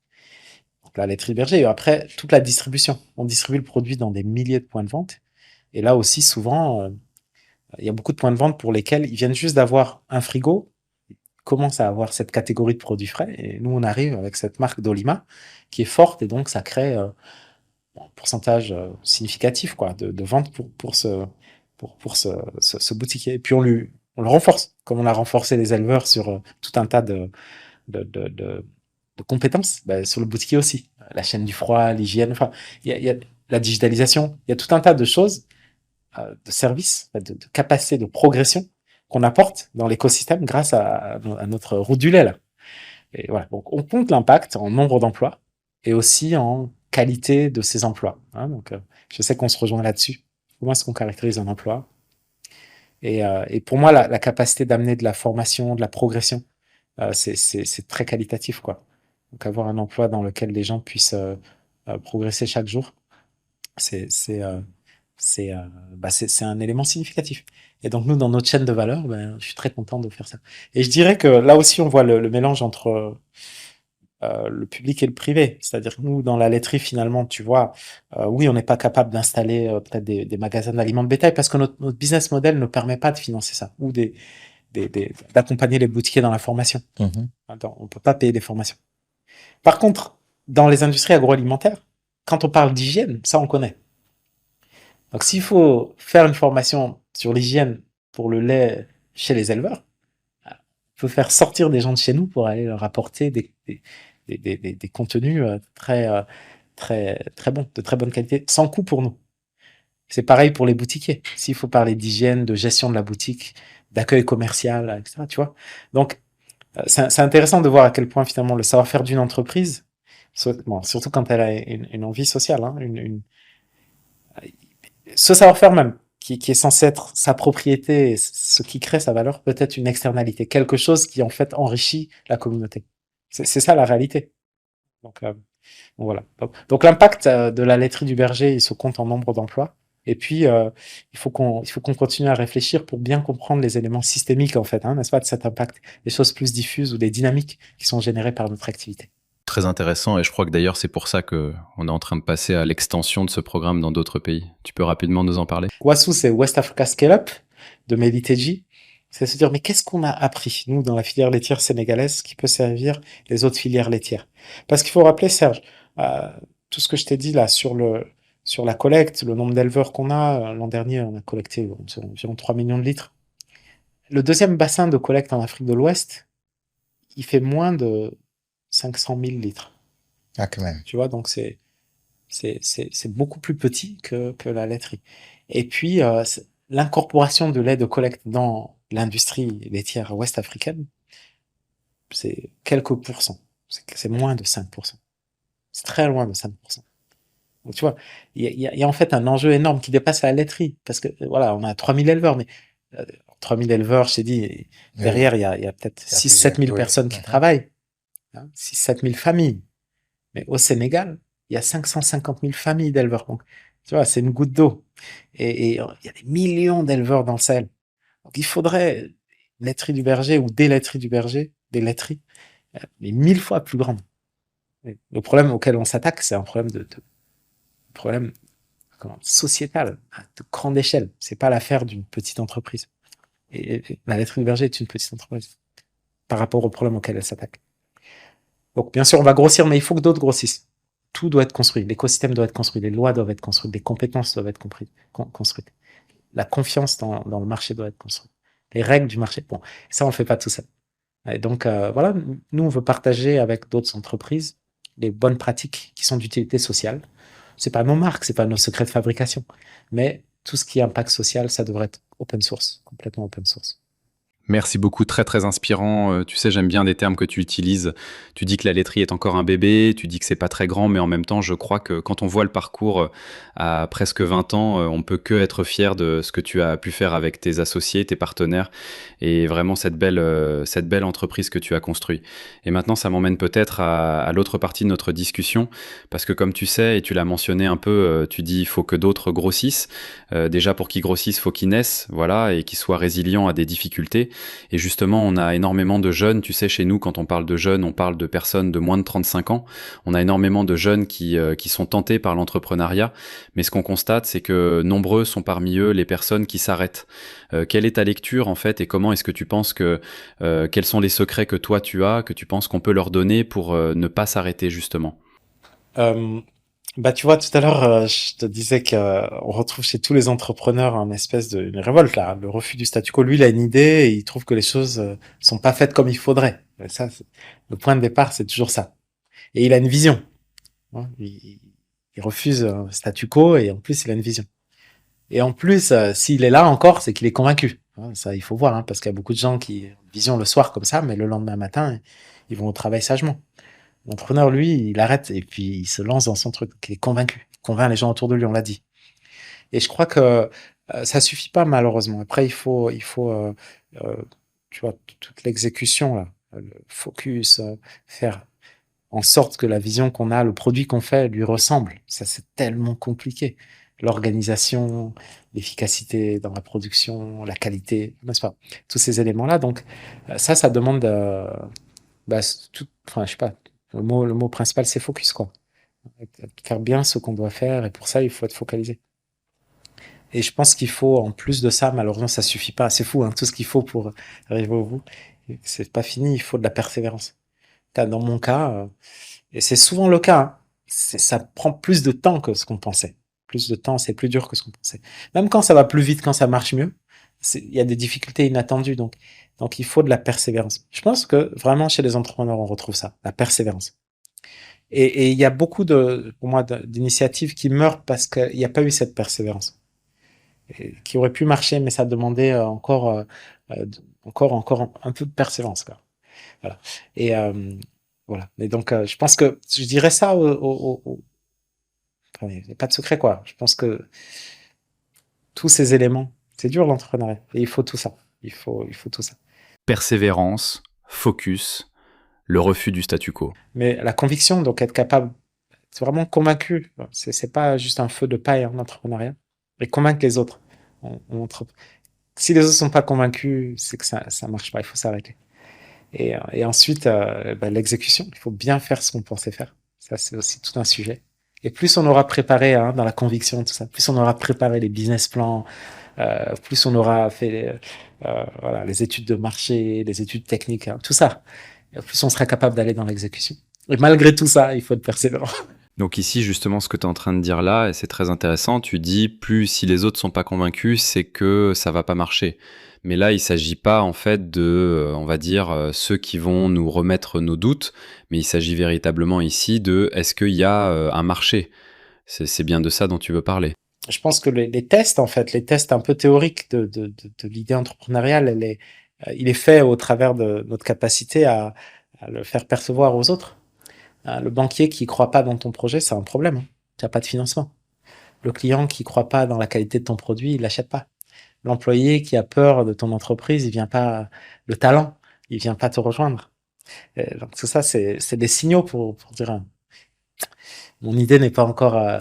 Donc la laiterie berger. Et après, toute la distribution. On distribue le produit dans des milliers de points de vente. Et là aussi, souvent, il y a beaucoup de points de vente pour lesquels ils viennent juste d'avoir un frigo, ils commencent à avoir cette catégorie de produits frais. Et nous, on arrive avec cette marque d'Olima qui est forte et donc ça crée un pourcentage significatif quoi, de vente pour ce boutiquier. Et puis on le renforce, comme on a renforcé les éleveurs sur tout un tas de compétences, sur le boutiquier aussi. La chaîne du froid, l'hygiène, enfin, il y a la digitalisation, il y a tout un tas de choses, de services, de capacités de progression qu'on apporte dans l'écosystème grâce à notre route du lait, là. Et voilà. Donc, on compte l'impact en nombre d'emplois et aussi en qualité de ces emplois. Hein. Donc, je sais qu'on se rejoint là-dessus. Comment est-ce qu'on caractérise un emploi? Et pour moi, la capacité d'amener de la formation, de la progression, c'est très qualitatif, quoi. Donc, avoir un emploi dans lequel les gens puissent progresser chaque jour, c'est un élément significatif. Et donc, nous, dans notre chaîne de valeur, je suis très content de faire ça. Et je dirais que là aussi, on voit le mélange entre le public et le privé. C'est-à-dire que nous, dans la laiterie, finalement, tu vois, oui, on n'est pas capable d'installer peut-être des magasins d'aliments de bétail parce que notre business model ne permet pas de financer ça ou d'accompagner les boutiquiers dans la formation. Attends, on peut pas payer des formations. Par contre, dans les industries agroalimentaires, quand on parle d'hygiène, ça, on connaît. Donc, s'il faut faire une formation sur l'hygiène pour le lait chez les éleveurs, il faut faire sortir des gens de chez nous pour aller leur apporter des contenus très bons, de très bonne qualité, sans coût pour nous. C'est pareil pour les boutiquiers. S'il faut parler d'hygiène, de gestion de la boutique, d'accueil commercial, etc., tu vois. Donc, c'est intéressant de voir à quel point, finalement, le savoir-faire d'une entreprise, surtout quand elle a une envie sociale, hein, ce savoir-faire même, qui est censé être sa propriété, ce qui crée sa valeur, peut être une externalité, quelque chose qui en fait enrichit la communauté. C'est ça la réalité. Donc voilà. Donc l'impact de la laiterie du berger, il se compte en nombre d'emplois, Et puis, il faut qu'on continue à réfléchir pour bien comprendre les éléments systémiques, en fait, n'est-ce pas, de cet impact, des choses plus diffuses ou des dynamiques qui sont générées par notre activité. Très intéressant, et je crois que d'ailleurs c'est pour ça qu'on est en train de passer à l'extension de ce programme dans d'autres pays. Tu peux rapidement nous en parler? WASU, c'est West Africa Scale-up de Mehdi Teji. C'est se dire, mais qu'est-ce qu'on a appris, nous, dans la filière laitière sénégalaise, qui peut servir les autres filières laitières? Parce qu'il faut rappeler, Serge, tout ce que je t'ai dit là sur la collecte, le nombre d'éleveurs qu'on a, l'an dernier, on a collecté environ 3 millions de litres. Le deuxième bassin de collecte en Afrique de l'Ouest, il fait moins de 500 000 litres. Ah, quand même. Tu vois, donc c'est beaucoup plus petit que la laiterie. Et puis, l'incorporation de lait de collecte dans l'industrie laitière ouest-africaine, c'est quelques pourcents. C'est moins de 5%. C'est très loin de 5%. Donc, tu vois, il y a en fait un enjeu énorme qui dépasse la laiterie. Parce que, voilà, on a 3000 éleveurs, mais 3000 éleveurs, je t'ai dit, derrière, il y a peut-être 6-7 000 personnes qui travaillent. 6-7 000 familles. Mais au Sénégal, il y a 550 000 familles d'éleveurs. Donc, tu vois, c'est une goutte d'eau. Et il y a des millions d'éleveurs dans le Sahel. Donc, il faudrait une laiterie du berger ou des laiteries du berger, des laiteries, mais 1000 fois plus grandes. Le problème auquel on s'attaque, c'est un problème problème sociétal, de grande échelle. C'est pas l'affaire d'une petite entreprise. Et la laiterie du berger est une petite entreprise par rapport au problème auquel elle s'attaque. Donc, bien sûr, on va grossir, mais il faut que d'autres grossissent. Tout doit être construit. L'écosystème doit être construit. Les lois doivent être construites. Les compétences doivent être construites. La confiance dans le marché doit être construite. Les règles du marché. Bon, ça, on le fait pas tout seul. Et donc, voilà, nous, on veut partager avec d'autres entreprises les bonnes pratiques qui sont d'utilité sociale. C'est pas nos marques, c'est pas nos secrets de fabrication. Mais tout ce qui est impact social, ça devrait être open source, complètement open source. Merci beaucoup, très très inspirant. Tu sais, j'aime bien des termes que tu utilises. Tu dis que la laiterie est encore un bébé, tu dis que c'est pas très grand, mais en même temps, je crois que quand on voit le parcours à presque 20 ans, on peut que être fier de ce que tu as pu faire avec tes associés, tes partenaires, et vraiment cette belle entreprise que tu as construite. Et maintenant, ça m'emmène peut-être à l'autre partie de notre discussion, parce que comme tu sais, et tu l'as mentionné un peu, tu dis il faut que d'autres grossissent. Déjà, pour qu'ils grossissent, il faut qu'ils naissent, voilà, et qu'ils soient résilients à des difficultés. Et justement, on a énormément de jeunes, tu sais, chez nous, quand on parle de jeunes, on parle de personnes de moins de 35 ans. On a énormément de jeunes qui sont tentés par l'entrepreneuriat, mais ce qu'on constate, c'est que nombreux sont parmi eux les personnes qui s'arrêtent. Quelle est ta lecture, en fait, et comment est-ce que tu penses quels sont les secrets que toi tu as, que tu penses qu'on peut leur donner pour ne pas s'arrêter, justement? Tu vois, tout à l'heure, je te disais qu'on retrouve chez tous les entrepreneurs une révolte, là, le refus du statu quo. Lui, il a une idée et il trouve que les choses sont pas faites comme il faudrait. Et ça, le point de départ, c'est toujours ça. Et il a une vision. Il refuse un statu quo et en plus, il a une vision. Et en plus, s'il est là encore, c'est qu'il est convaincu. Ça, il faut voir, parce qu'il y a beaucoup de gens qui ont une vision le soir comme ça, mais le lendemain matin, ils vont au travail sagement. L'entrepreneur, lui, il arrête et puis il se lance dans son truc. Il est convaincu. Il convainc les gens autour de lui, on l'a dit. Et je crois que ça suffit pas, malheureusement. Après, il faut tu vois, toute l'exécution, là, le focus, faire en sorte que la vision qu'on a, le produit qu'on fait, lui ressemble. Ça, c'est tellement compliqué. L'organisation, l'efficacité dans la production, la qualité, n'est-ce pas? Tous ces éléments-là. Donc, ça demande, je sais pas. Le mot principal, c'est focus, quoi. Faire bien ce qu'on doit faire, et pour ça, il faut être focalisé. Et je pense qu'il faut, en plus de ça, malheureusement, ça suffit pas. C'est fou, tout ce qu'il faut pour arriver au bout. C'est pas fini, il faut de la persévérance. Dans mon cas, et c'est souvent le cas, ça prend plus de temps que ce qu'on pensait. Plus de temps, c'est plus dur que ce qu'on pensait. Même quand ça va plus vite, quand ça marche mieux, il y a des difficultés inattendues. Donc, il faut de la persévérance. Je pense que vraiment, chez les entrepreneurs, on retrouve ça, la persévérance. Et il y a beaucoup pour moi, d'initiatives qui meurent parce qu'il n'y a pas eu cette persévérance. Et qui aurait pu marcher, mais ça demandait encore un peu de persévérance, quoi. Voilà. Et voilà. Et donc, je pense que je dirais ça enfin, il n'y a pas de secret, quoi. Je pense que tous ces éléments, c'est dur l'entrepreneuriat. Et il faut tout ça. Il faut tout ça. Persévérance, focus, le refus du statu quo. Mais la conviction, donc être capable, c'est vraiment convaincu. C'est pas juste un feu de paille en entrepreneuriat. et convaincre les autres. Si les autres sont pas convaincus, c'est que ça marche pas, il faut s'arrêter. Et ensuite, l'exécution, il faut bien faire ce qu'on pensait faire. Ça, c'est aussi tout un sujet. Et plus on aura préparé dans la conviction, tout ça, plus on aura préparé les business plans, plus on aura fait les études de marché, les études techniques, tout ça, plus on sera capable d'aller dans l'exécution. Et malgré tout ça, il faut être persévérant. Donc ici, justement, ce que tu es en train de dire là, et c'est très intéressant, tu dis, plus si les autres sont pas convaincus, c'est que ça va pas marcher. Mais là, il s'agit pas, en fait, de, on va dire, ceux qui vont nous remettre nos doutes, mais il s'agit véritablement ici de, est-ce qu'il y a un marché? C'est bien de ça dont tu veux parler. Je pense que les tests, en fait, les tests un peu théoriques de l'idée entrepreneuriale, il est fait au travers de notre capacité à le faire percevoir aux autres. Le banquier qui croit pas dans ton projet, c'est un problème. Tu n'as pas de financement. Le client qui croit pas dans la qualité de ton produit, il l'achète pas. L'employé qui a peur de ton entreprise, il vient pas. Le talent, il vient pas te rejoindre. Donc tout ça, c'est des signaux pour dire mon idée n'est pas encore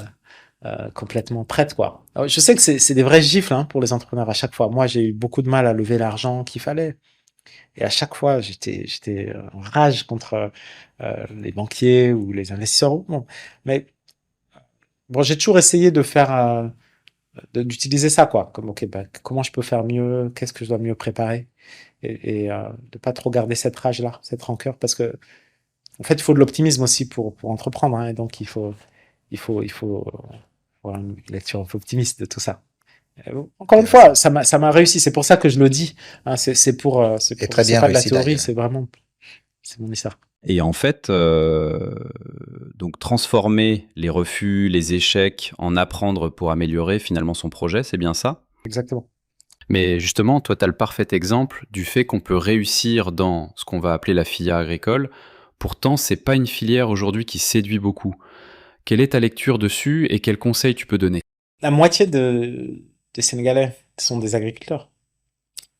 complètement prête, quoi. Alors, je sais que c'est des vrais gifles pour les entrepreneurs à chaque fois. Moi, j'ai eu beaucoup de mal à lever l'argent qu'il fallait. Et à chaque fois, j'étais en rage contre les banquiers ou les investisseurs. Bon. Mais bon, j'ai toujours essayé de faire, d'utiliser ça, quoi. Comme, ok, comment je peux faire mieux? Qu'est-ce que je dois mieux préparer? Et de pas trop garder cette rage-là, cette rancœur, parce que en fait, il faut de l'optimisme aussi pour entreprendre, et donc il faut avoir une lecture un peu optimiste de tout ça. Encore une fois, ça m'a réussi. C'est pour ça que je le dis. C'est pas de la théorie, c'est vraiment, c'est mon histoire. Et en fait, donc transformer les refus, les échecs en apprendre pour améliorer finalement son projet, c'est bien ça? Exactement. Mais justement, toi, tu as le parfait exemple du fait qu'on peut réussir dans ce qu'on va appeler la filière agricole. Pourtant, c'est pas une filière aujourd'hui qui séduit beaucoup. Quelle est ta lecture dessus et quels conseils tu peux donner? La moitié des Sénégalais sont des agriculteurs,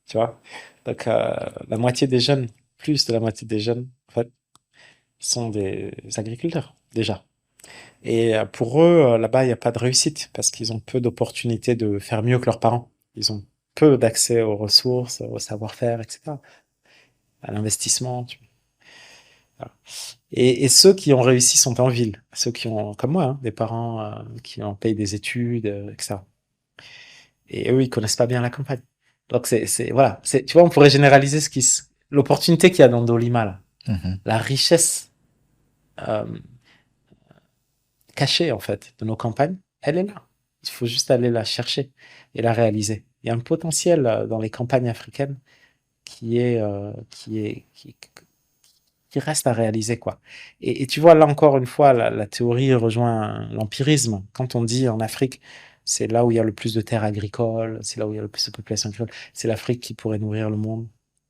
tu vois. Donc, la moitié des jeunes, plus de la moitié des jeunes, en fait, sont des agriculteurs, déjà. Et pour eux, là-bas, il n'y a pas de réussite parce qu'ils ont peu d'opportunités de faire mieux que leurs parents. Ils ont peu d'accès aux ressources, au savoir-faire, etc. À l'investissement. Voilà. Et ceux qui ont réussi sont en ville. Ceux qui ont, comme moi, des parents qui ont payé des études, etc. Et eux, ils connaissent pas bien la campagne. Donc voilà. Tu vois, on pourrait généraliser l'opportunité qu'il y a dans Dolima, là. Mhm. La richesse cachée, en fait, de nos campagnes, elle est là. Il faut juste aller la chercher et la réaliser. Il y a un potentiel dans les campagnes africaines qui reste à réaliser, quoi. Et tu vois, là encore une fois, la théorie rejoint l'empirisme. Quand on dit en Afrique, c'est là où il y a le plus de terres agricoles, c'est là où il y a le plus de population agricole, c'est l'Afrique qui pourrait nourrir le monde.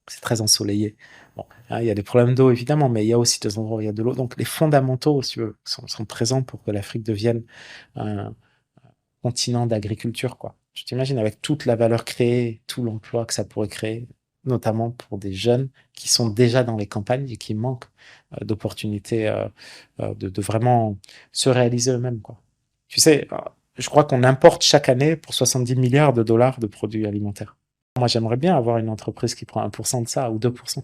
C'est très ensoleillé. Bon, il y a des problèmes d'eau, évidemment, mais il y a aussi des endroits où il y a de l'eau. Donc, les fondamentaux, si tu veux, sont présents pour que l'Afrique devienne un continent d'agriculture, quoi. Je t'imagine avec toute la valeur créée, tout l'emploi que ça pourrait créer, notamment pour des jeunes qui sont déjà dans les campagnes et qui manquent d'opportunités de vraiment se réaliser eux-mêmes, quoi. Tu sais, je crois qu'on importe chaque année pour 70 milliards de dollars de produits alimentaires. Moi, j'aimerais bien avoir une entreprise qui prend 1% de ça ou 2%.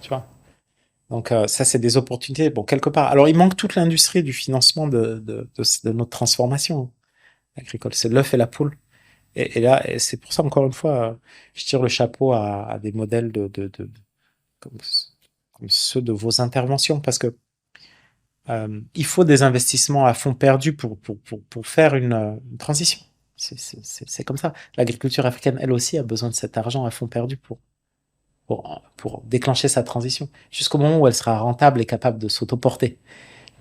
Tu vois? Donc, ça, c'est des opportunités. Bon, quelque part. Alors, il manque toute l'industrie du financement de notre transformation agricole. C'est l'œuf et la poule. Et là, c'est pour ça, encore une fois, je tire le chapeau à des modèles comme ceux de vos interventions, parce que il faut des investissements à fond perdu pour faire une transition. C'est comme ça. L'agriculture africaine, elle aussi, a besoin de cet argent à fond perdu pour déclencher sa transition, jusqu'au moment où elle sera rentable et capable de s'autoporter.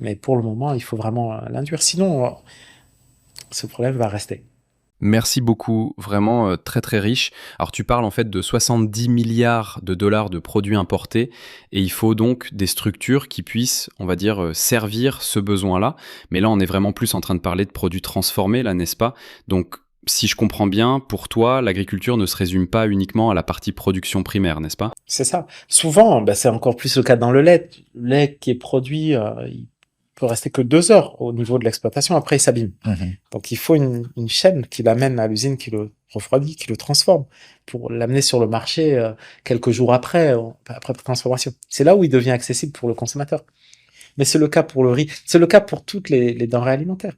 Mais pour le moment, il faut vraiment l'induire. Sinon, ce problème va rester. Merci beaucoup, vraiment très très riche. Alors tu parles en fait de 70 milliards de dollars de produits importés et il faut donc des structures qui puissent, on va dire, servir ce besoin-là. Mais là, on est vraiment plus en train de parler de produits transformés, là, n'est-ce pas? Donc, si je comprends bien, pour toi, l'agriculture ne se résume pas uniquement à la partie production primaire, n'est-ce pas? C'est ça. Souvent, c'est encore plus le cas dans le lait. Le lait qui est produit, il peut rester que 2 heures au niveau de l'exploitation. Après, il s'abîme. Donc, il faut une chaîne qui l'amène à l'usine, qui le refroidit, qui le transforme pour l'amener sur le marché quelques jours après transformation. C'est là où il devient accessible pour le consommateur. Mais c'est le cas pour le riz. C'est le cas pour toutes les denrées alimentaires.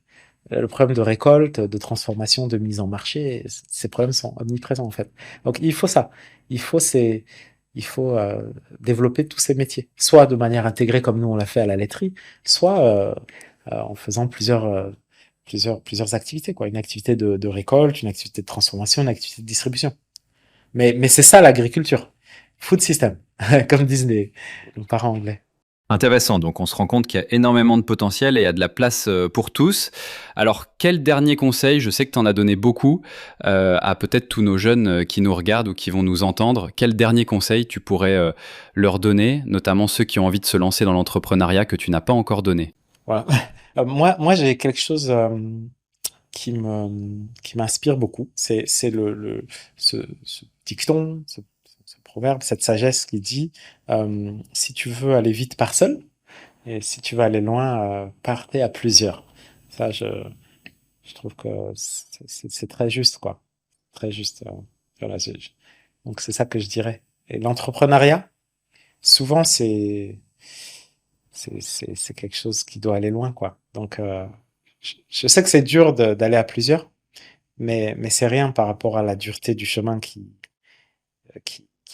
Le problème de récolte, de transformation, de mise en marché, ces problèmes sont omniprésents en fait. Donc il faut ça. Il faut développer tous ces métiers, soit de manière intégrée comme nous on l'a fait à la laiterie, soit en faisant plusieurs activités, quoi. Une activité de récolte, une activité de transformation, une activité de distribution. Mais c'est ça l'agriculture. Food system, comme disent nos parents anglais. Intéressant, donc on se rend compte qu'il y a énormément de potentiel et il y a de la place pour tous. Alors quel dernier conseil, je sais que tu en as donné beaucoup, à peut-être tous nos jeunes qui nous regardent ou qui vont nous entendre, quel dernier conseil tu pourrais leur donner, notamment ceux qui ont envie de se lancer dans l'entrepreneuriat que tu n'as pas encore donné? Voilà. Moi j'ai quelque chose qui m'inspire beaucoup. C'est ce dicton, ce proverbe, cette sagesse qui dit si tu veux aller vite, pars seul, et si tu veux aller loin, partez à plusieurs. Ça, je trouve que c'est très juste, quoi. Très juste. Voilà, donc c'est ça que je dirais. Et l'entrepreneuriat, souvent c'est quelque chose qui doit aller loin, quoi. Donc je sais que c'est dur d'aller à plusieurs, mais c'est rien par rapport à la dureté du chemin qui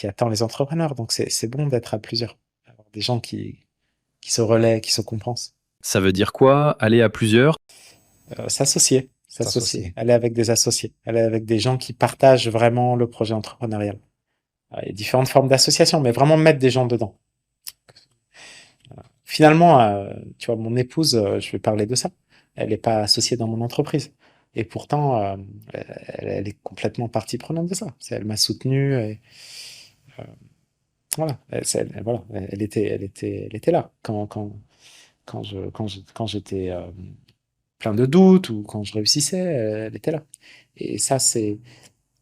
attend les entrepreneurs. Donc c'est bon d'être à plusieurs, avoir des gens qui se relaient, qui se compensent. Ça veut dire quoi, aller à plusieurs? S'associer, aller avec des associés, aller avec des gens qui partagent vraiment le projet entrepreneurial. Il y a différentes formes d'association, mais vraiment mettre des gens dedans. Finalement, tu vois, mon épouse, je vais parler de ça, elle n'est pas associée dans mon entreprise. Et pourtant, elle est complètement partie prenante de ça. Elle m'a soutenu. Et, voilà, elle était là quand j'étais plein de doutes ou quand je réussissais, elle était là. Et ça, c'est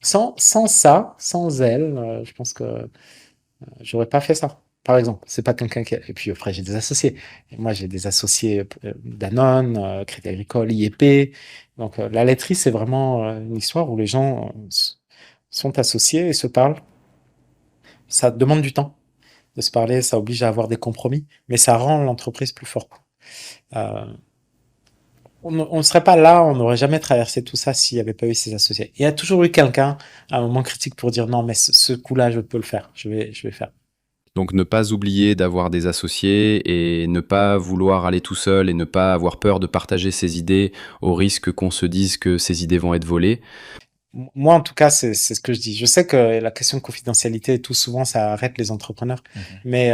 sans ça, sans elle, je pense que j'aurais pas fait ça. Par exemple, c'est pas quelqu'un qui. Et puis après, j'ai des associés. Et moi, j'ai des associés Danone, Crédit Agricole, IEP. Donc la laiterie, c'est vraiment une histoire où les gens sont associés et se parlent. Ça demande du temps de se parler, ça oblige à avoir des compromis, mais ça rend l'entreprise plus forte. Euh, on ne serait pas là, on n'aurait jamais traversé tout ça s'il n'y avait pas eu ces associés. Il y a toujours eu quelqu'un à un moment critique pour dire non, mais ce coup-là, je peux le faire, je vais faire. Donc ne pas oublier d'avoir des associés et ne pas vouloir aller tout seul et ne pas avoir peur de partager ses idées au risque qu'on se dise que ces idées vont être volées. Moi, en tout cas, c'est ce que je dis. Je sais que la question de confidentialité, tout souvent, ça arrête les entrepreneurs. Mais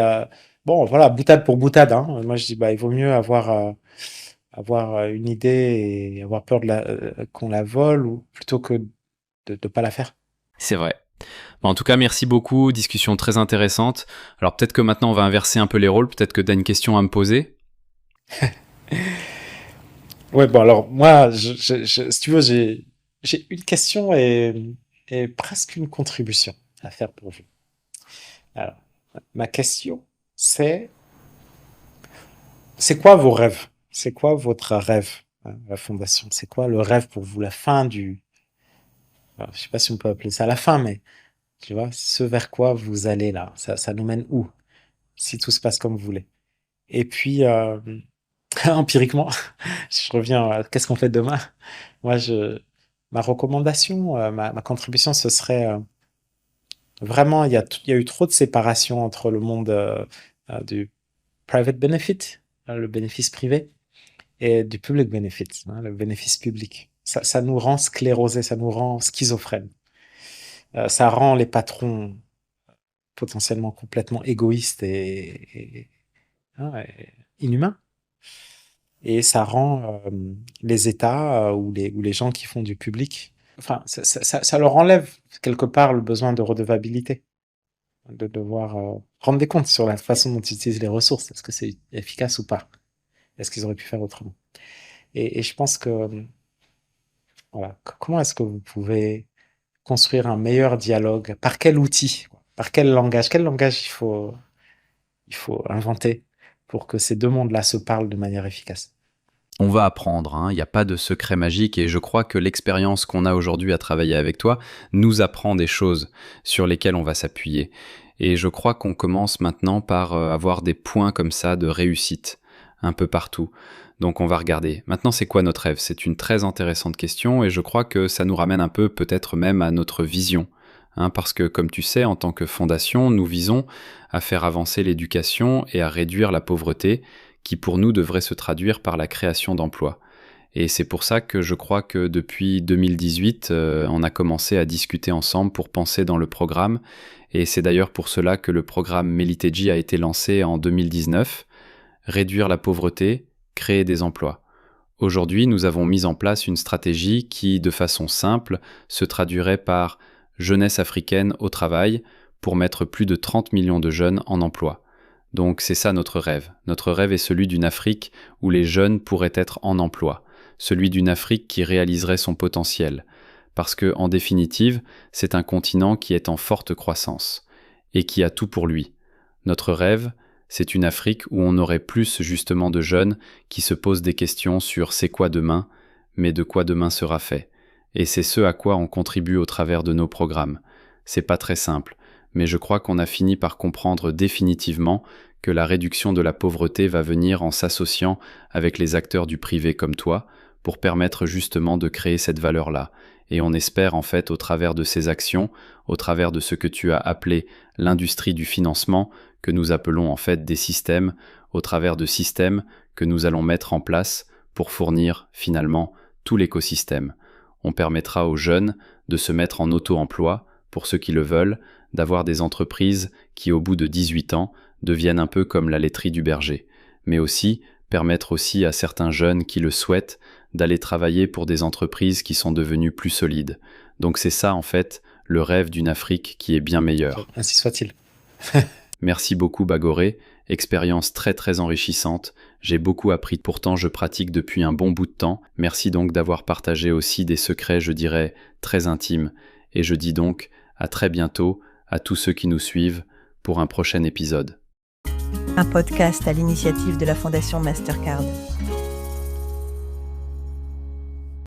bon, voilà, boutade pour boutade. Hein. Moi, je dis, bah, il vaut mieux avoir une idée et avoir peur qu'on la vole ou plutôt que de ne pas la faire. C'est vrai. En tout cas, merci beaucoup. Discussion très intéressante. Alors peut-être que maintenant, on va inverser un peu les rôles. Peut-être que tu as une question à me poser. Ouais, bon, alors moi, si tu veux, j'ai une question et presque une contribution à faire pour vous. Alors, ma question, c'est quoi vos rêves? C'est quoi votre rêve, hein, la fondation? C'est quoi le rêve pour vous, la fin alors, je sais pas si on peut appeler ça la fin, mais tu vois, ce vers quoi vous allez là, ça nous mène où? Si tout se passe comme vous voulez. Et puis, empiriquement, je reviens à qu'est-ce qu'on fait demain? Moi, ma recommandation, ma contribution, ce serait vraiment, il y a eu trop de séparation entre le monde du private benefit, le bénéfice privé, et du public benefit, hein, le bénéfice public. Ça nous rend sclérosés, ça nous rend schizophrènes. Ça rend les patrons potentiellement complètement égoïstes et inhumains. Et ça rend les États ou les gens qui font du public, enfin, ça leur enlève quelque part le besoin de redevabilité, de devoir rendre des comptes sur la façon dont ils utilisent les ressources. Est-ce que c'est efficace ou pas? Est-ce qu'ils auraient pu faire autrement? Et je pense que, voilà, comment est-ce que vous pouvez construire un meilleur dialogue? Par quel outil? Par quel langage? Quel langage il faut inventer pour que ces deux mondes-là se parlent de manière efficace. On va apprendre, hein. Il n'y a pas de secret magique et je crois que l'expérience qu'on a aujourd'hui à travailler avec toi nous apprend des choses sur lesquelles on va s'appuyer. Et je crois qu'on commence maintenant par avoir des points comme ça de réussite un peu partout. Donc on va regarder. Maintenant, c'est quoi notre rêve? C'est une très intéressante question et je crois que ça nous ramène un peu peut-être même à notre vision. Parce que comme tu sais, en tant que fondation, nous visons à faire avancer l'éducation et à réduire la pauvreté qui pour nous devrait se traduire par la création d'emplois. Et c'est pour ça que je crois que depuis 2018, on a commencé à discuter ensemble pour penser dans le programme. Et c'est d'ailleurs pour cela que le programme Meliteji a été lancé en 2019. Réduire la pauvreté, créer des emplois. Aujourd'hui, nous avons mis en place une stratégie qui, de façon simple, se traduirait par jeunesse africaine au travail pour mettre plus de 30 millions de jeunes en emploi. Donc c'est ça notre rêve. Notre rêve est celui d'une Afrique où les jeunes pourraient être en emploi, celui d'une Afrique qui réaliserait son potentiel, parce que, en définitive, c'est un continent qui est en forte croissance et qui a tout pour lui. Notre rêve, c'est une Afrique où on aurait plus justement de jeunes qui se posent des questions sur c'est quoi demain, mais de quoi demain sera fait. Et c'est ce à quoi on contribue au travers de nos programmes. C'est pas très simple, mais je crois qu'on a fini par comprendre définitivement que la réduction de la pauvreté va venir en s'associant avec les acteurs du privé comme toi, pour permettre justement de créer cette valeur-là. Et on espère en fait au travers de ces actions, au travers de ce que tu as appelé l'industrie du financement, que nous appelons en fait des systèmes, au travers de systèmes que nous allons mettre en place pour fournir finalement tout l'écosystème. On permettra aux jeunes de se mettre en auto-emploi, pour ceux qui le veulent, d'avoir des entreprises qui au bout de 18 ans deviennent un peu comme la laiterie du berger, mais aussi permettre aussi à certains jeunes qui le souhaitent d'aller travailler pour des entreprises qui sont devenues plus solides. Donc c'est ça en fait le rêve d'une Afrique qui est bien meilleure. Ainsi soit-il. Merci beaucoup Bagoré, expérience très très enrichissante, j'ai beaucoup appris, pourtant je pratique depuis un bon bout de temps, merci donc d'avoir partagé aussi des secrets je dirais très intimes, et je dis donc à très bientôt à tous ceux qui nous suivent pour un prochain épisode. Un podcast à l'initiative de la Fondation Mastercard.